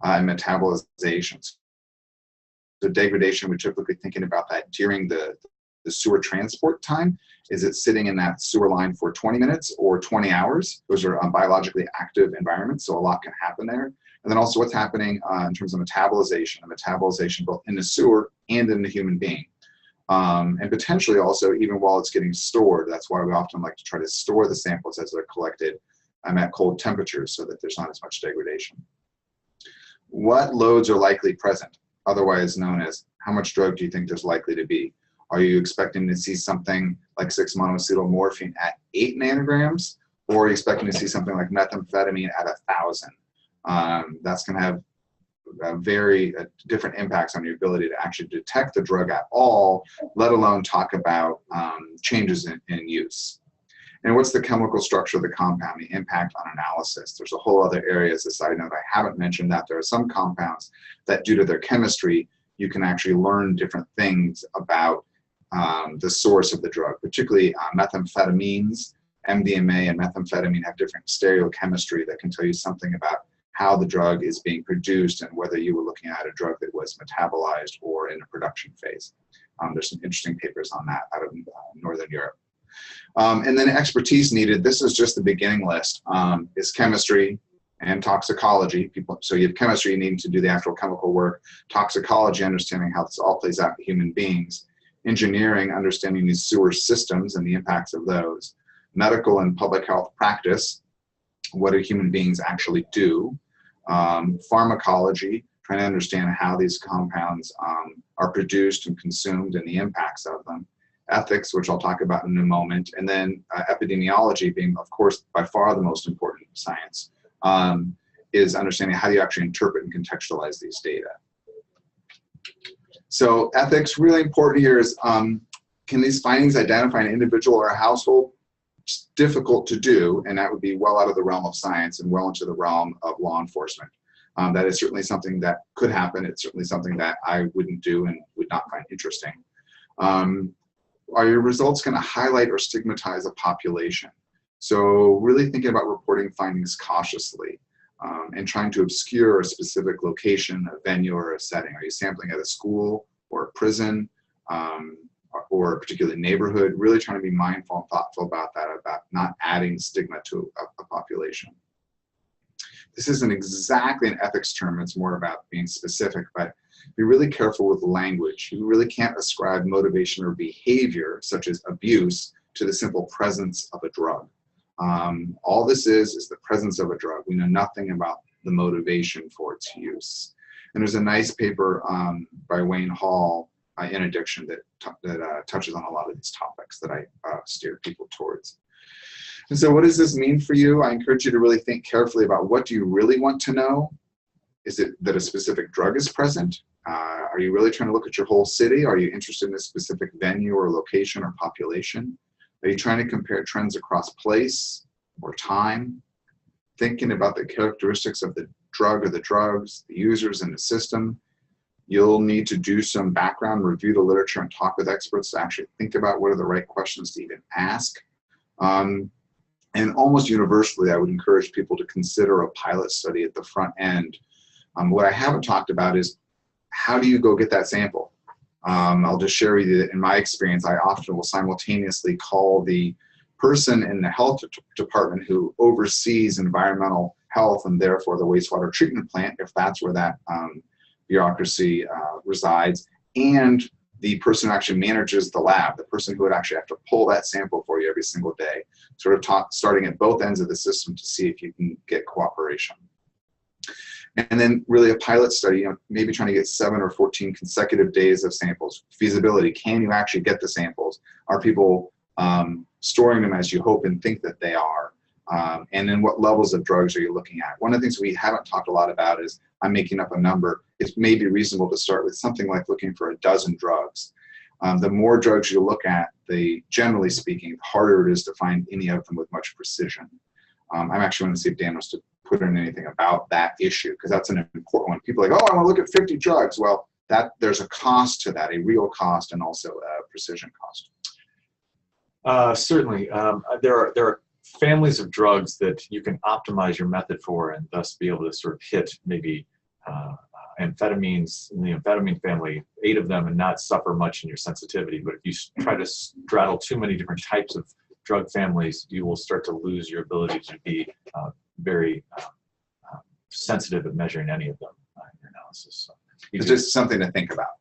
and metabolization? So degradation, we're typically thinking about that during the sewer transport time. Is it sitting in that sewer line for 20 minutes or 20 hours? Those are biologically active environments, so a lot can happen there. And then also what's happening in terms of metabolization both in the sewer and in the human being. And potentially also even while it's getting stored. That's why we often like to try to store the samples as they're collected at cold temperatures so that there's not as much degradation. What loads are likely present, otherwise known as how much drug do you think there's likely to be? Are you expecting to see something like 6-monoacetylmorphine at 8 nanograms? Or are you expecting to see something like methamphetamine at 1,000? That's going to have very different impacts on your ability to actually detect the drug at all, let alone talk about changes in use. And what's the chemical structure of the compound, the impact on analysis? There's a whole other area, as a side note, I haven't mentioned that there are some compounds that due to their chemistry, you can actually learn different things about the source of the drug, particularly methamphetamines. MDMA and methamphetamine have different stereochemistry that can tell you something about how the drug is being produced and whether you were looking at a drug that was metabolized or in a production phase. There's some interesting papers on that out of Northern Europe. And then expertise needed. This is just the beginning list. Is chemistry and toxicology. So you have chemistry, you need to do the actual chemical work. Toxicology, understanding how this all plays out in human beings. Engineering, understanding these sewer systems and the impacts of those. Medical and public health practice. What do human beings actually do? Pharmacology, trying to understand how these compounds are produced and consumed and the impacts of them. Ethics, which I'll talk about in a moment. And then epidemiology, being, of course, by far the most important science, is understanding how you actually interpret and contextualize these data. So ethics, really important here is, can these findings identify an individual or a household? It's difficult to do, and that would be well out of the realm of science and well into the realm of law enforcement. That is certainly something that could happen. It's certainly something that I wouldn't do and would not find interesting. Are your results going to highlight or stigmatize a population? So really thinking about reporting findings cautiously and trying to obscure a specific location, a venue, or a setting. Are you sampling at a school or a prison or a particular neighborhood? Really trying to be mindful and thoughtful about that, about not adding stigma to a population. This isn't exactly an ethics term, it's more about being specific, but be really careful with language. You really can't ascribe motivation or behavior, such as abuse, to the simple presence of a drug. All this is the presence of a drug. We know nothing about the motivation for its use. And there's a nice paper by Wayne Hall in Addiction that touches on a lot of these topics that I steer people towards. And so what does this mean for you? I encourage you to really think carefully about, what do you really want to know? Is it that a specific drug is present? Are you really trying to look at your whole city? Are you interested in a specific venue or location or population? Are you trying to compare trends across place or time? Thinking about the characteristics of the drug or the drugs, the users, and the system. You'll need to do some background, review the literature, and talk with experts to actually think about what are the right questions to even ask. And almost universally, I would encourage people to consider a pilot study at the front end. What I haven't talked about is, how do you go get that sample? I'll just share with you that in my experience, I often will simultaneously call the person in the health department who oversees environmental health and therefore the wastewater treatment plant, if that's where that bureaucracy resides, and the person who actually manages the lab, the person who would actually have to pull that sample for you every single day, sort of starting at both ends of the system to see if you can get cooperation. And then really a pilot study, maybe trying to get 7 or 14 consecutive days of samples. Feasibility, can you actually get the samples? Are people storing them as you hope and think that they are? And then what levels of drugs are you looking at? One of the things we haven't talked a lot about is, I'm making up a number, it may be reasonable to start with something like looking for a dozen drugs. The more drugs you look at, generally speaking, the harder it is to find any of them with much precision. I'm actually going to see if Dan wants to put in anything about that issue, because that's an important one. People are like, oh, I want to look at 50 drugs. Well, there's a cost to that, a real cost, and also a precision cost.
Certainly. There are families of drugs that you can optimize your method for and thus be able to sort of hit maybe amphetamines in the amphetamine family, 8 of them, and not suffer much in your sensitivity. But if you try to straddle too many different types of drug families, you will start to lose your ability to be very sensitive at measuring any of them in your analysis. So
it's just something to think about.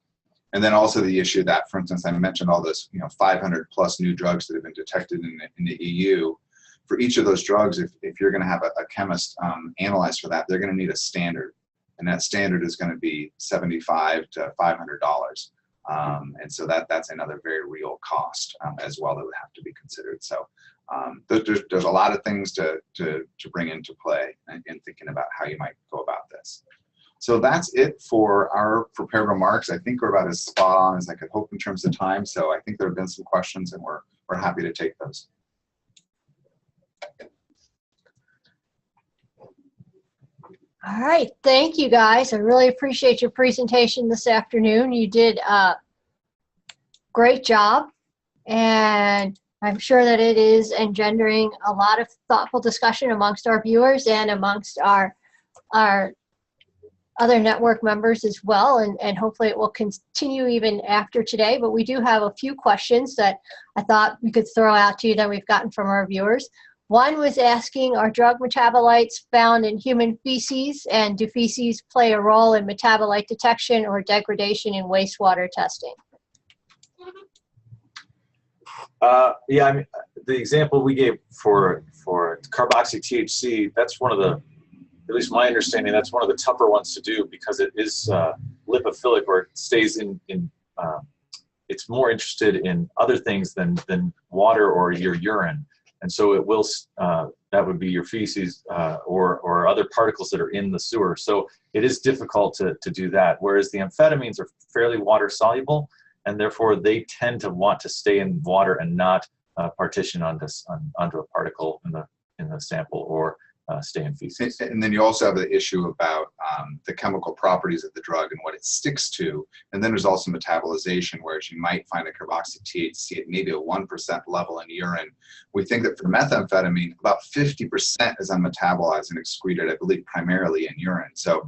And then also the issue that, for instance, I mentioned all those 500 plus new drugs that have been detected in the EU. For each of those drugs, if you're going to have a chemist analyze for that, they're going to need a standard. And that standard is going to be $75 to $500. And so that's another very real cost as well that would have to be considered. So there's a lot of things to bring into play in thinking about how you might go about this. So that's it for our prepared remarks. I think we're about as spot on as I could hope in terms of time. So I think there have been some questions, and we're happy to take those.
All right, thank you guys. I really appreciate your presentation this afternoon. You did a great job, and I'm sure that it is engendering a lot of thoughtful discussion amongst our viewers and amongst our other network members as well, and hopefully it will continue even after today. But we do have a few questions that I thought we could throw out to you that we've gotten from our viewers. One was asking, are drug metabolites found in human feces, and do feces play a role in metabolite detection or degradation in wastewater testing?
Yeah, I mean, the example we gave for carboxy THC, that's one of the, at least my understanding, that's one of the tougher ones to do because it is lipophilic, or it stays in it's more interested in other things than water or your urine. And so it will, that would be your feces or other particles that are in the sewer. So it is difficult to do that. Whereas the amphetamines are fairly water soluble, and therefore they tend to want to stay in water and not partition onto a particle in the sample or stay in feces.
And then you also have the issue about the chemical properties of the drug and what it sticks to. And then there's also metabolization, whereas you might find a carboxy THC at maybe a 1% level in urine. We think that for methamphetamine, about 50% is unmetabolized and excreted, I believe, primarily in urine. So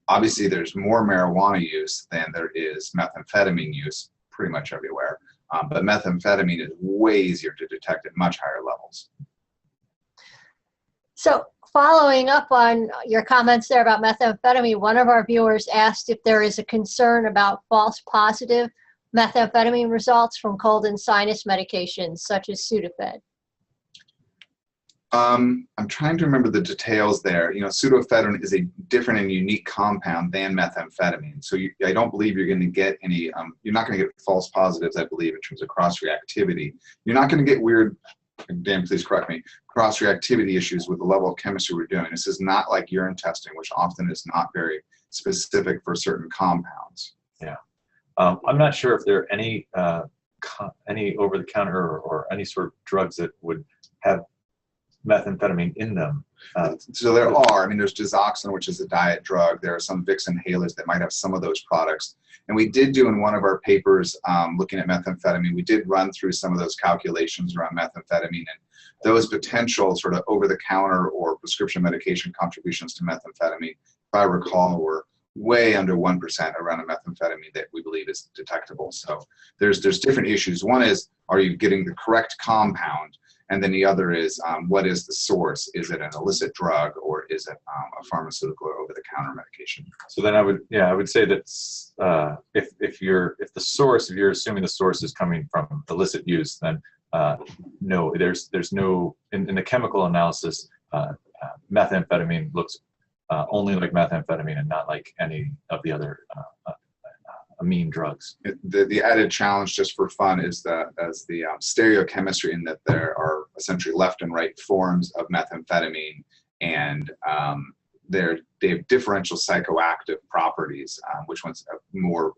obviously there's more marijuana use than there is methamphetamine use pretty much everywhere. But methamphetamine is way easier to detect at much higher levels.
So following up on your comments there about methamphetamine, one of our viewers asked if there is a concern about false positive methamphetamine results from cold and sinus medications such as Sudafed.
I'm trying to remember the details there. You know, pseudoephedrine is a different and unique compound than methamphetamine. So I don't believe you're going to get any, you're not going to get false positives, I believe, in terms of cross-reactivity. You're not going to get weird, Dan, please correct me, cross-reactivity issues with the level of chemistry we're doing. This is not like urine testing, which often is not very specific for certain compounds.
Yeah. I'm not sure if there are any over-the-counter or any sort of drugs that would have methamphetamine in them.
So there are. I mean, there's Dizoxin, which is a diet drug. There are some Vicks inhalers that might have some of those products. And we did do in one of our papers looking at methamphetamine, we did run through some of those calculations around methamphetamine, and those potential sort of over-the-counter or prescription medication contributions to methamphetamine, if I recall, were way under 1% around a methamphetamine that we believe is detectable. So there's different issues. One is, are you getting the correct compound? And then the other is, what is the source? Is it an illicit drug, or is it a pharmaceutical or over-the-counter medication?
So then I would say that if you're assuming the source is coming from illicit use, then no, there's no in the chemical analysis, methamphetamine looks only like methamphetamine and not like any of the other amine drugs.
The added challenge, just for fun, is the stereochemistry, in that there are essentially left and right forms of methamphetamine, and they have differential psychoactive properties, which one's more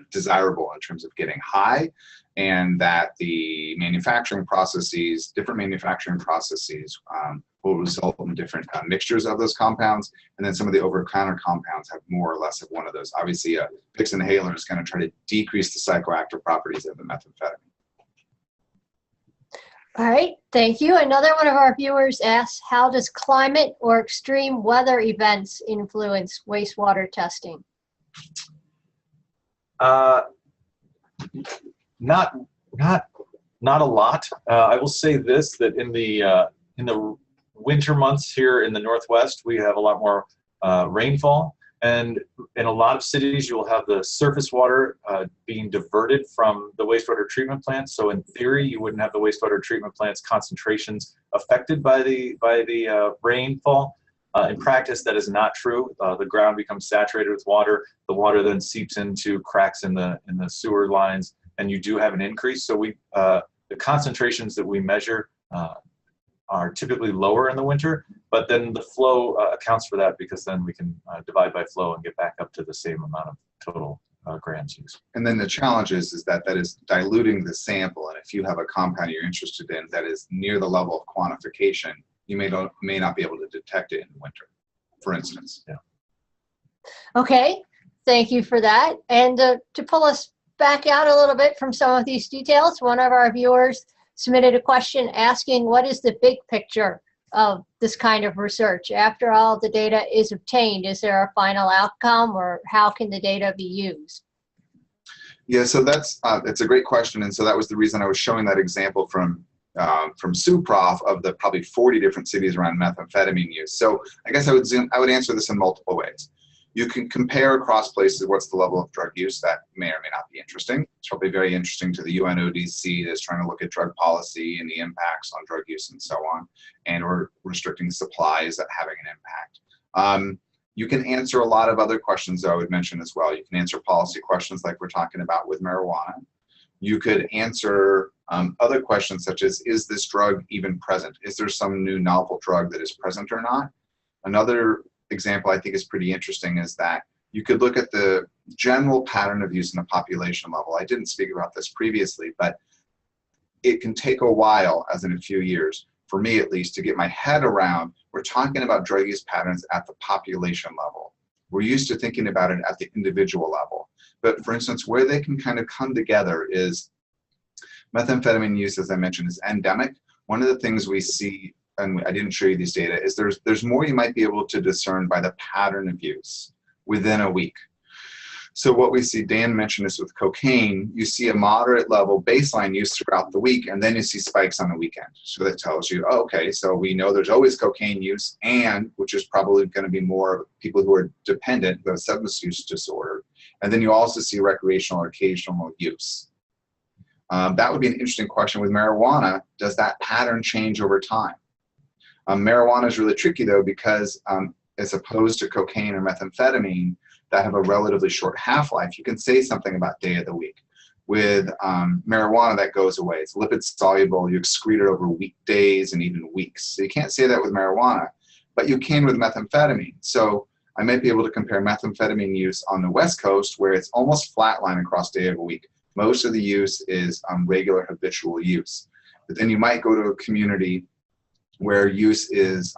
desirable in terms of getting high, and that the manufacturing processes, different manufacturing processes, will result in different mixtures of those compounds, and then some of the over-the-counter compounds have more or less of one of those. Obviously, a Vicks inhaler is going to try to decrease the psychoactive properties of the methamphetamine.
All right, thank you. Another one of our viewers asks, how does climate or extreme weather events influence wastewater testing?
Not a lot. I will say this, that in the winter months here in the Northwest, we have a lot more rainfall, and in a lot of cities you will have the surface water being diverted from the wastewater treatment plants. So in theory, you wouldn't have the wastewater treatment plants concentrations affected by the rainfall. In practice, that is not true. The ground becomes saturated with water. The water then seeps into cracks in the sewer lines, and you do have an increase. So the concentrations that we measure are typically lower in the winter, but then the flow accounts for that, because then we can divide by flow and get back up to the same amount of total grams used.
And then the challenge is that is diluting the sample, and if you have a compound you're interested in that is near the level of quantification, you may not be able to detect it in the winter, for instance.
Yeah.
Okay, thank you for that. And to pull us back out a little bit from some of these details, one of our viewers submitted a question asking, what is the big picture of this kind of research? After all the data is obtained, is there a final outcome, or how can the data be used?
Yeah, so that's a great question, and so that was the reason I was showing that example from SUPROF of the probably 40 different cities around methamphetamine use. So I guess I would answer this in multiple ways. You can compare across places what's the level of drug use. That may or may not be interesting. It's probably very interesting to the UNODC that's trying to look at drug policy and the impacts on drug use and so on, and we're restricting supply. Is that having an impact? You can answer a lot of other questions that I would mention as well. You can answer policy questions like we're talking about with marijuana. You could answer Other questions such as, is this drug even present? Is there some new novel drug that is present or not? Another example I think is pretty interesting is that you could look at the general pattern of use in a population level. I didn't speak about this previously, but it can take a while, as in a few years, for me at least, to get my head around, we're talking about drug use patterns at the population level. We're used to thinking about it at the individual level. But for instance, where they can kind of come together is methamphetamine use, as I mentioned, is endemic. One of the things we see, and I didn't show you these data, is there's more you might be able to discern by the pattern of use within a week. So what we see, Dan mentioned this with cocaine, you see a moderate level baseline use throughout the week, and then you see spikes on the weekend. So that tells you, oh, okay, so we know there's always cocaine use, and which is probably going to be more people who are dependent, who have substance use disorder. And then you also see recreational or occasional use. That would be an interesting question with marijuana. Does that pattern change over time? Marijuana is really tricky though, because as opposed to cocaine or methamphetamine that have a relatively short half-life, you can say something about day of the week. With marijuana, that goes away. It's lipid soluble. You excrete it over days and even weeks. So you can't say that with marijuana, but you can with methamphetamine. So I might be able to compare methamphetamine use on the West Coast, where it's almost flatline across day of a week. Most of the use is regular habitual use. But then you might go to a community where use is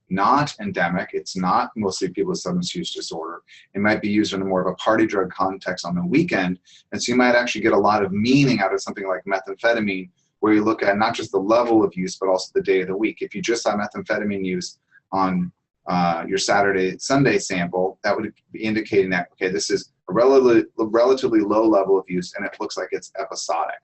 not endemic. It's not mostly people with substance use disorder. It might be used in a more of a party drug context on the weekend. And so you might actually get a lot of meaning out of something like methamphetamine, where you look at not just the level of use, but also the day of the week. If you just saw methamphetamine use on your Saturday, Sunday sample, that would be indicating that, okay, this is a relatively low level of use, and it looks like it's episodic.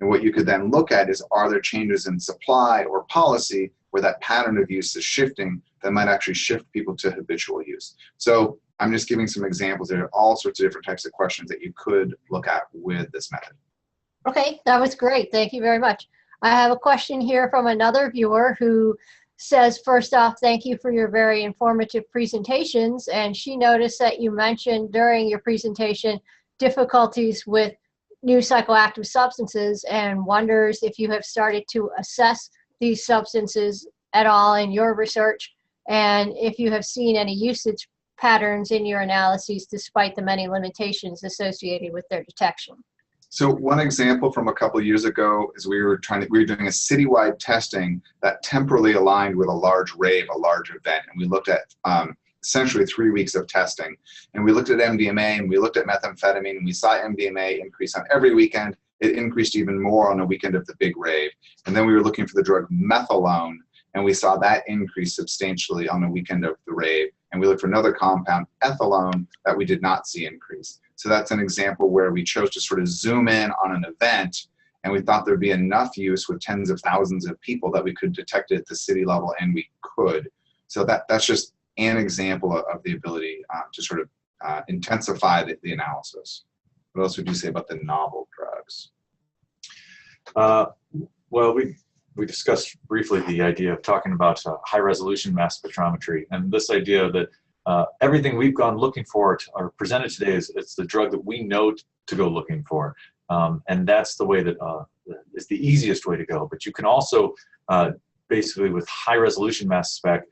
And what you could then look at is, are there changes in supply or policy where that pattern of use is shifting that might actually shift people to habitual use? So I'm just giving some examples. There are all sorts of different types of questions that you could look at with this method.
Okay, that was great. Thank you very much. I have a question here from another viewer who says, first off, thank you for your very informative presentations. And she noticed that you mentioned during your presentation difficulties with new psychoactive substances, and wonders if you have started to assess these substances at all in your research, and if you have seen any usage patterns in your analyses despite the many limitations associated with their detection.
So one example from a couple of years ago is we were doing a citywide testing that temporally aligned with a large rave, a large event, and we looked at essentially 3 weeks of testing. And we looked at MDMA and we looked at methamphetamine, and we saw MDMA increase on every weekend. It increased even more on the weekend of the big rave. And then we were looking for the drug methylone, and we saw that increase substantially on the weekend of the rave. And we looked for another compound, ethylone, that we did not see increase. So that's an example where we chose to sort of zoom in on an event, and we thought there'd be enough use with tens of thousands of people that we could detect it at the city level, and we could. So that's just an example of the ability to sort of intensify the analysis. What else would you say about the novel drugs?
Well, we discussed briefly the idea of talking about high-resolution mass spectrometry, and this idea that everything we've gone looking for or presented today it's the drug that we know to go looking for, and that's the way that is the easiest way to go. But you can also basically with high-resolution mass spec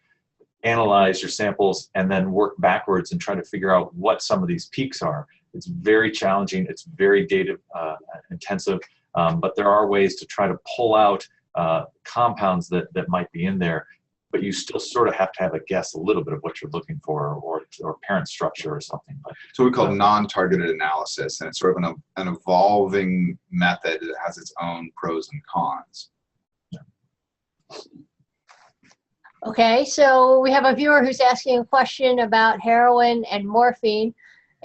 analyze your samples and then work backwards and try to figure out what some of these peaks are. It's very challenging. It's very data intensive, but there are ways to try to pull out compounds that might be in there, but you still sort of have to have a guess a little bit of what you're looking for, or parent structure or something. But,
so we call non-targeted analysis, and it's sort of an evolving method that has its own pros and cons.
Yeah.
Okay, so we have a viewer who's asking a question about heroin and morphine,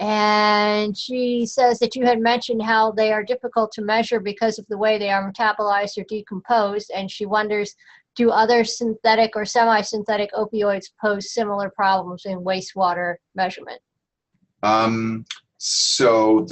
and she says that you had mentioned how they are difficult to measure because of the way they are metabolized or decomposed, and she wonders, do other synthetic or semi-synthetic opioids pose similar problems in wastewater measurement?
So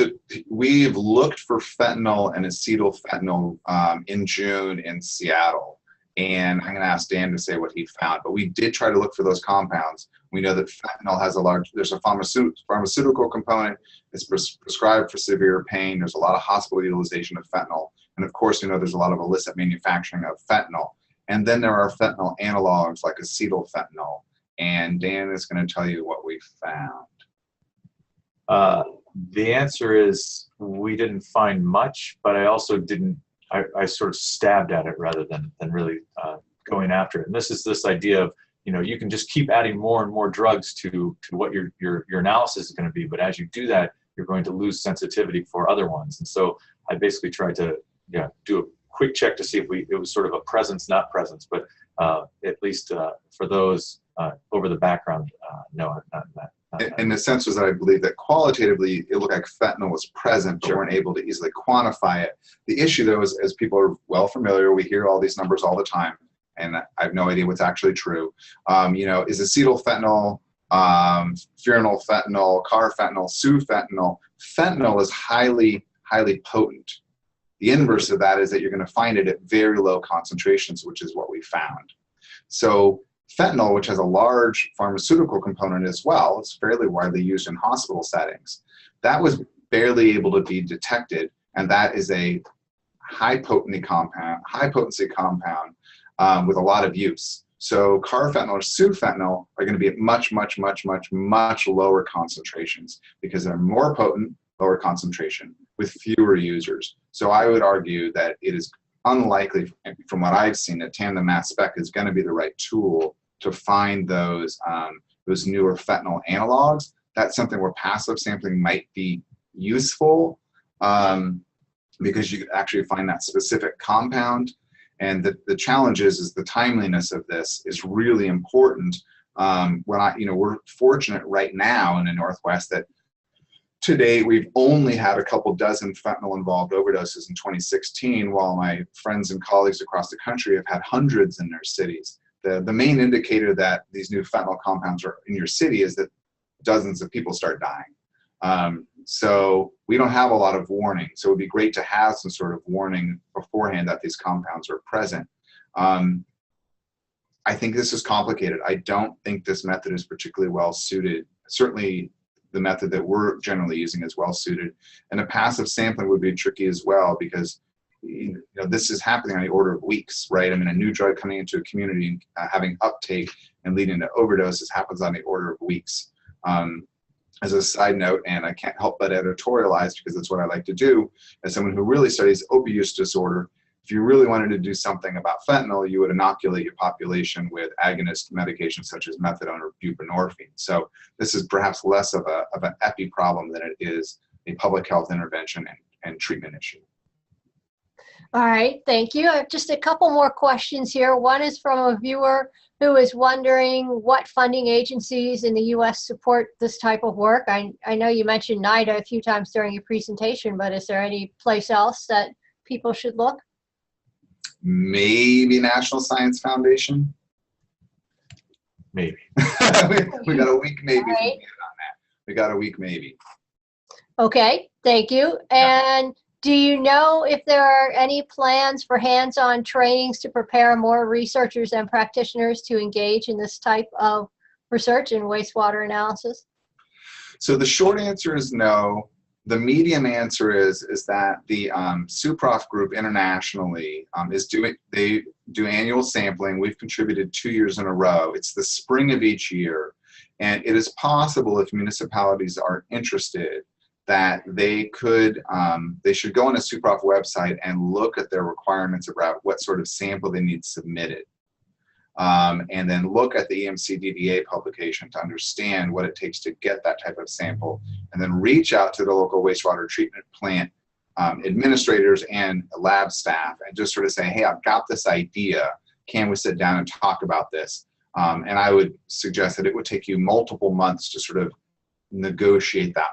we've looked for fentanyl and acetylfentanyl in June in Seattle. And I'm going to ask Dan to say what he found. But we did try to look for those compounds. We know that fentanyl has there's a pharmaceutical component. It's prescribed for severe pain. There's a lot of hospital utilization of fentanyl. And of course, we know there's a lot of illicit manufacturing of fentanyl. And then there are fentanyl analogs like acetylfentanyl. And Dan is going to tell you what we found.
The answer is we didn't find much, but I also didn't, I sort of stabbed at it rather than really going after it. And this is this idea of, you know, you can just keep adding more and more drugs to what your analysis is going to be. But as you do that, you're going to lose sensitivity for other ones. And so I basically tried to do a quick check to see if it was sort of a presence, not presence, but at least for those over the background, no, not that.
And the sense was that I believe that qualitatively it looked like fentanyl was present, but weren't able to easily quantify it. The issue, though, is as people are well familiar, we hear all these numbers all the time, and I have no idea what's actually true. You know, is acetylfentanyl, phenylfentanyl, carfentanil, sufentanil? Fentanyl is highly, highly potent. The inverse of that is that you're going to find it at very low concentrations, which is what we found. So fentanyl, which has a large pharmaceutical component as well, it's fairly widely used in hospital settings. That was barely able to be detected, and that is a high potency compound with a lot of use. So carfentanil or sufentanil are going to be at much, much, much, much, much lower concentrations because they're more potent, lower concentration with fewer users. So I would argue that it is unlikely, from what I've seen, that tandem mass spec is going to be the right tool to find those newer fentanyl analogs. That's something where passive sampling might be useful because you could actually find that specific compound. And the challenge is the timeliness of this is really important. We're fortunate right now in the Northwest that to date, we've only had a couple dozen fentanyl-involved overdoses in 2016, while my friends and colleagues across the country have had hundreds in their cities. The main indicator that these new fentanyl compounds are in your city is that dozens of people start dying. So we don't have a lot of warning. So it would be great to have some sort of warning beforehand that these compounds are present. I think this is complicated. I don't think this method is particularly well suited. Certainly the method that we're generally using is well suited. And a passive sampling would be tricky as well because this is happening on the order of weeks, right? I mean, a new drug coming into a community, having uptake and leading to overdoses happens on the order of weeks. As a side note, and I can't help but editorialize because that's what I like to do, as someone who really studies opioid use disorder, if you really wanted to do something about fentanyl, you would inoculate your population with agonist medications such as methadone or buprenorphine. So this is perhaps less of an epi problem than it is a public health intervention and treatment issue.
All right, thank you. I have just a couple more questions here. One is from a viewer who is wondering what funding agencies in the U.S. support this type of work. I know you mentioned NIDA a few times during your presentation, but is there any place else that people should look?
Maybe National Science Foundation?
Maybe.
we got a week maybe.
Right.
On that. We got a week maybe.
Okay, thank you. And do you know if there are any plans for hands-on trainings to prepare more researchers and practitioners to engage in this type of research in wastewater analysis?
So the short answer is no. The medium answer is that the SUPROF group internationally they do annual sampling. We've contributed 2 years in a row. It's the spring of each year. And it is possible if municipalities are interested that they should go on a SUPROF website and look at their requirements about what sort of sample they need submitted. And then look at the EMC-DDA publication to understand what it takes to get that type of sample, and then reach out to the local wastewater treatment plant administrators and lab staff and just sort of say, hey, I've got this idea. Can we sit down and talk about this? And I would suggest that it would take you multiple months to sort of negotiate that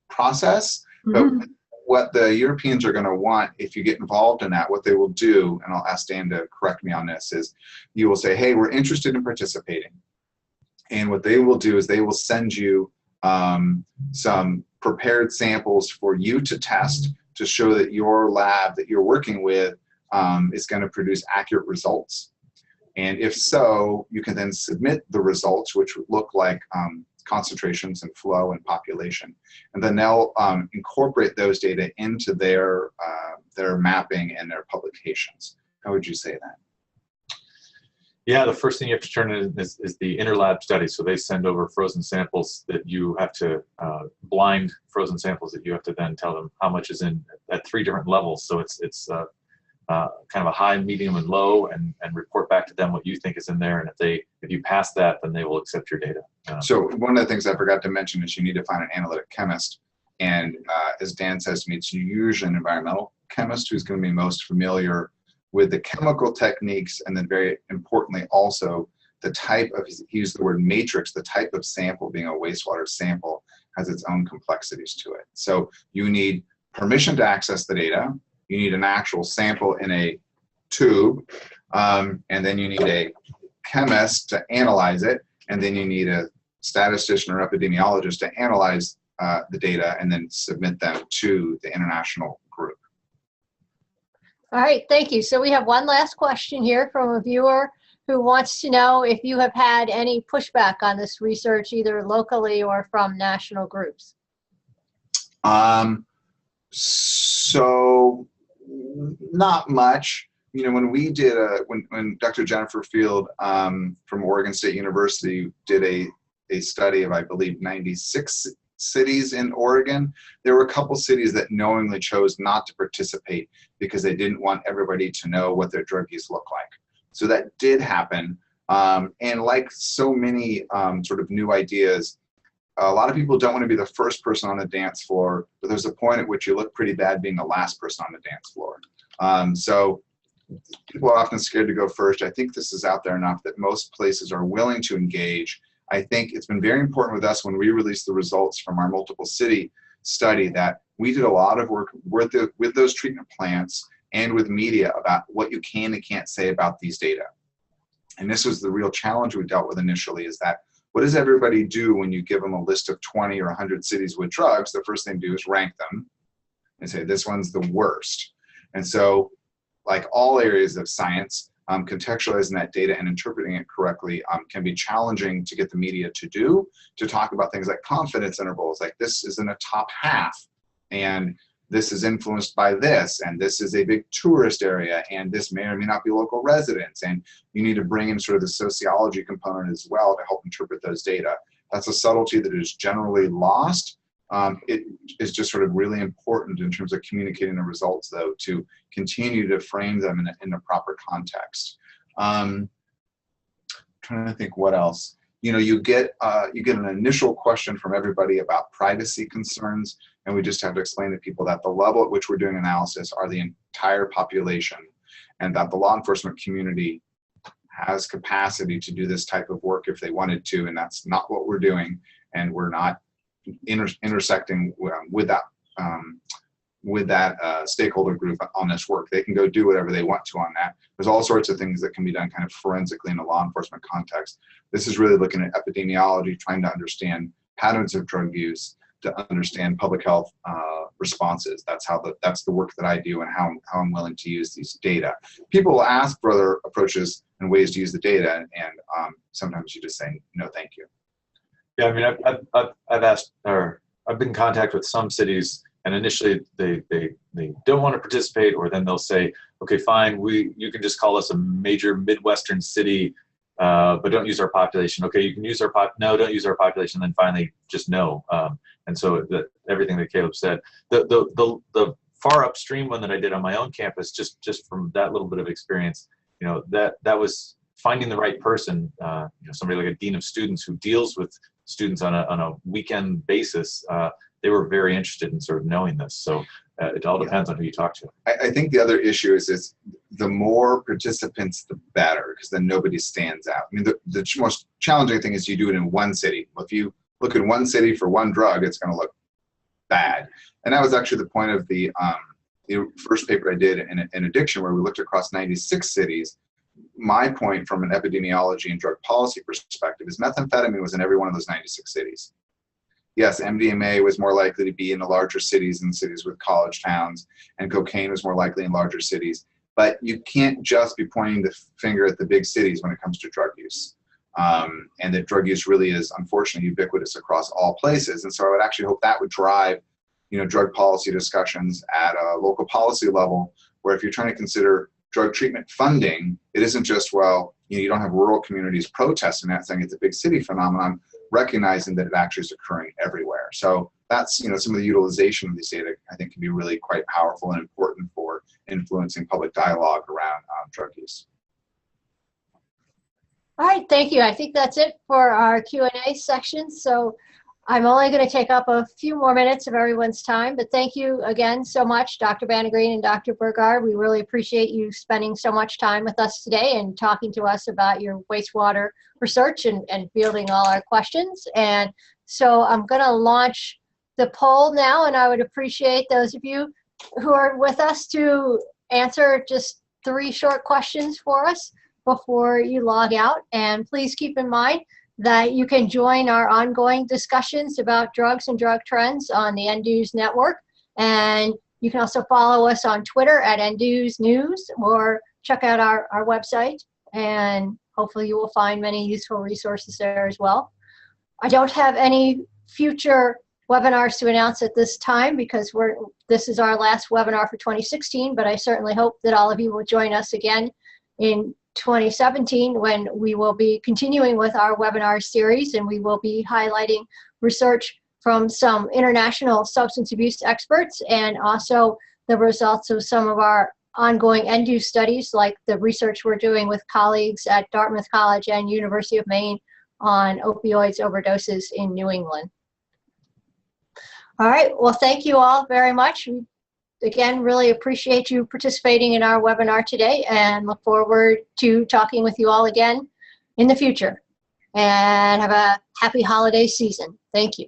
process.
Mm-hmm.
But what the Europeans are going to want, if you get involved in that, what they will do, and I'll ask Dan to correct me on this, is you will say, hey, we're interested in participating. And what they will do is they will send you some prepared samples for you to test to show that your lab that you're working with is going to produce accurate results. And if so, you can then submit the results, which would look like concentrations and flow and population. And then they'll incorporate those data into their their mapping and their publications. How would you say that?
Yeah, the first thing you have to turn in is the interlab study. So they send over frozen samples that you have to, blind frozen samples that you have to then tell them how much is in at 3 different levels. So it's kind of a high, medium, and low, and report back to them what you think is in there. And if you pass that, then they will accept your data.
So one of the things I forgot to mention is you need to find an analytic chemist. And as Dan says to me, it's usually an environmental chemist who's going to be most familiar with the chemical techniques, and then very importantly also the type of, he used the word matrix, the type of sample, being a wastewater sample, has its own complexities to it. So you need permission to access the data, you need an actual sample in a tube, and then you need a chemist to analyze it, and then you need a statistician or epidemiologist to analyze the data and then submit them to the international group.
All right, thank you. So we have one last question here from a viewer who wants to know if you have had any pushback on this research, either locally or from national groups.
So not much. You know, when we did when Dr. Jennifer Field from Oregon State University did a study of, I believe, 96 cities in Oregon, there were a couple cities that knowingly chose not to participate because they didn't want everybody to know what their drug use looked like. So that did happen. And like so many sort of new ideas, a lot of people don't want to be the first person on the dance floor, but there's a point at which you look pretty bad being the last person on the dance floor. So people are often scared to go first. I think this is out there enough that most places are willing to engage. I think it's been very important with us when we released the results from our multiple city study that we did a lot of work with those treatment plants and with media about what you can and can't say about these data. And this was the real challenge we dealt with initially, is that what does everybody do when you give them a list of 20 or 100 cities with drugs? The first thing to do is rank them and say, this one's the worst. And so, like all areas of science, contextualizing that data and interpreting it correctly can be challenging to get the media to do, to talk about things like confidence intervals, like this is in a top half, and this is influenced by this, and this is a big tourist area, and this may or may not be local residents, and you need to bring in sort of the sociology component as well to help interpret those data. That's a subtlety that is generally lost. It is just sort of really important in terms of communicating the results, though, to continue to frame them in a proper context. Trying to think what else. You know, you get an initial question from everybody about privacy concerns, and we just have to explain to people that the level at which we're doing analysis are the entire population, and that the law enforcement community has capacity to do this type of work if they wanted to, and that's not what we're doing, and we're not intersecting with that stakeholder group on this work. They can go do whatever they want to on that. There's all sorts of things that can be done kind of forensically in a law enforcement context. This is really looking at epidemiology, trying to understand patterns of drug use, to understand public health responses. That's the work that I do, and how I'm willing to use these data. People will ask for other approaches and ways to use the data, and sometimes you just say, no, thank you.
Yeah, I mean, I've been in contact with some cities, and initially they don't want to participate, or then they'll say, okay, fine, you can just call us a major Midwestern city, but don't use our population. Okay, you can use our no, don't use our population. Then finally, just no. And so everything that Caleb said, the far upstream one that I did on my own campus, just from that little bit of experience, you know, that was finding the right person. You know, somebody like a dean of students who deals with students on a weekend basis. They were very interested in sort of knowing this. So it all depends on who you talk to.
I think the other issue is the more participants, the better, because then nobody stands out. I mean, the most challenging thing is you do it in one city. If you look in one city for one drug, it's going to look bad. And that was actually the point of the first paper I did in addiction, where we looked across 96 cities. My point from an epidemiology and drug policy perspective is methamphetamine was in every one of those 96 cities. Yes, MDMA was more likely to be in the larger cities and cities with college towns, and cocaine was more likely in larger cities. But you can't just be pointing the finger at the big cities when it comes to drug use. And that drug use really is, unfortunately, ubiquitous across all places. And so I would actually hope that would drive drug policy discussions at a local policy level, where if you're trying to consider drug treatment funding, it isn't just, well, you don't have rural communities protesting that, saying it's a big city phenomenon, recognizing that it actually is occurring everywhere. So that's, some of the utilization of these data, I think, can be really quite powerful and important for influencing public dialogue around drug use.
All right, thank you. I think that's it for our Q&A section. So I'm only going to take up a few more minutes of everyone's time, but thank you again so much, Dr. Banta-Green and Dr. Burgard. We really appreciate you spending so much time with us today and talking to us about your wastewater research and fielding all our questions. And so I'm going to launch the poll now, and I would appreciate those of you who are with us to answer just 3 short questions for us before you log out. And please keep in mind that you can join our ongoing discussions about drugs and drug trends on the NDEWS network. And you can also follow us on Twitter at NDEWS News, or check out our website, and hopefully you will find many useful resources there as well. I don't have any future webinars to announce at this time because this is our last webinar for 2016, but I certainly hope that all of you will join us again in 2017, when we will be continuing with our webinar series, and we will be highlighting research from some international substance abuse experts, and also the results of some of our ongoing NDEWS studies, like the research we're doing with colleagues at Dartmouth College and University of Maine on opioids overdoses in New England. All right, well, thank you all very much. Again, really appreciate you participating in our webinar today, and look forward to talking with you all again in the future. And have a happy holiday season. Thank you.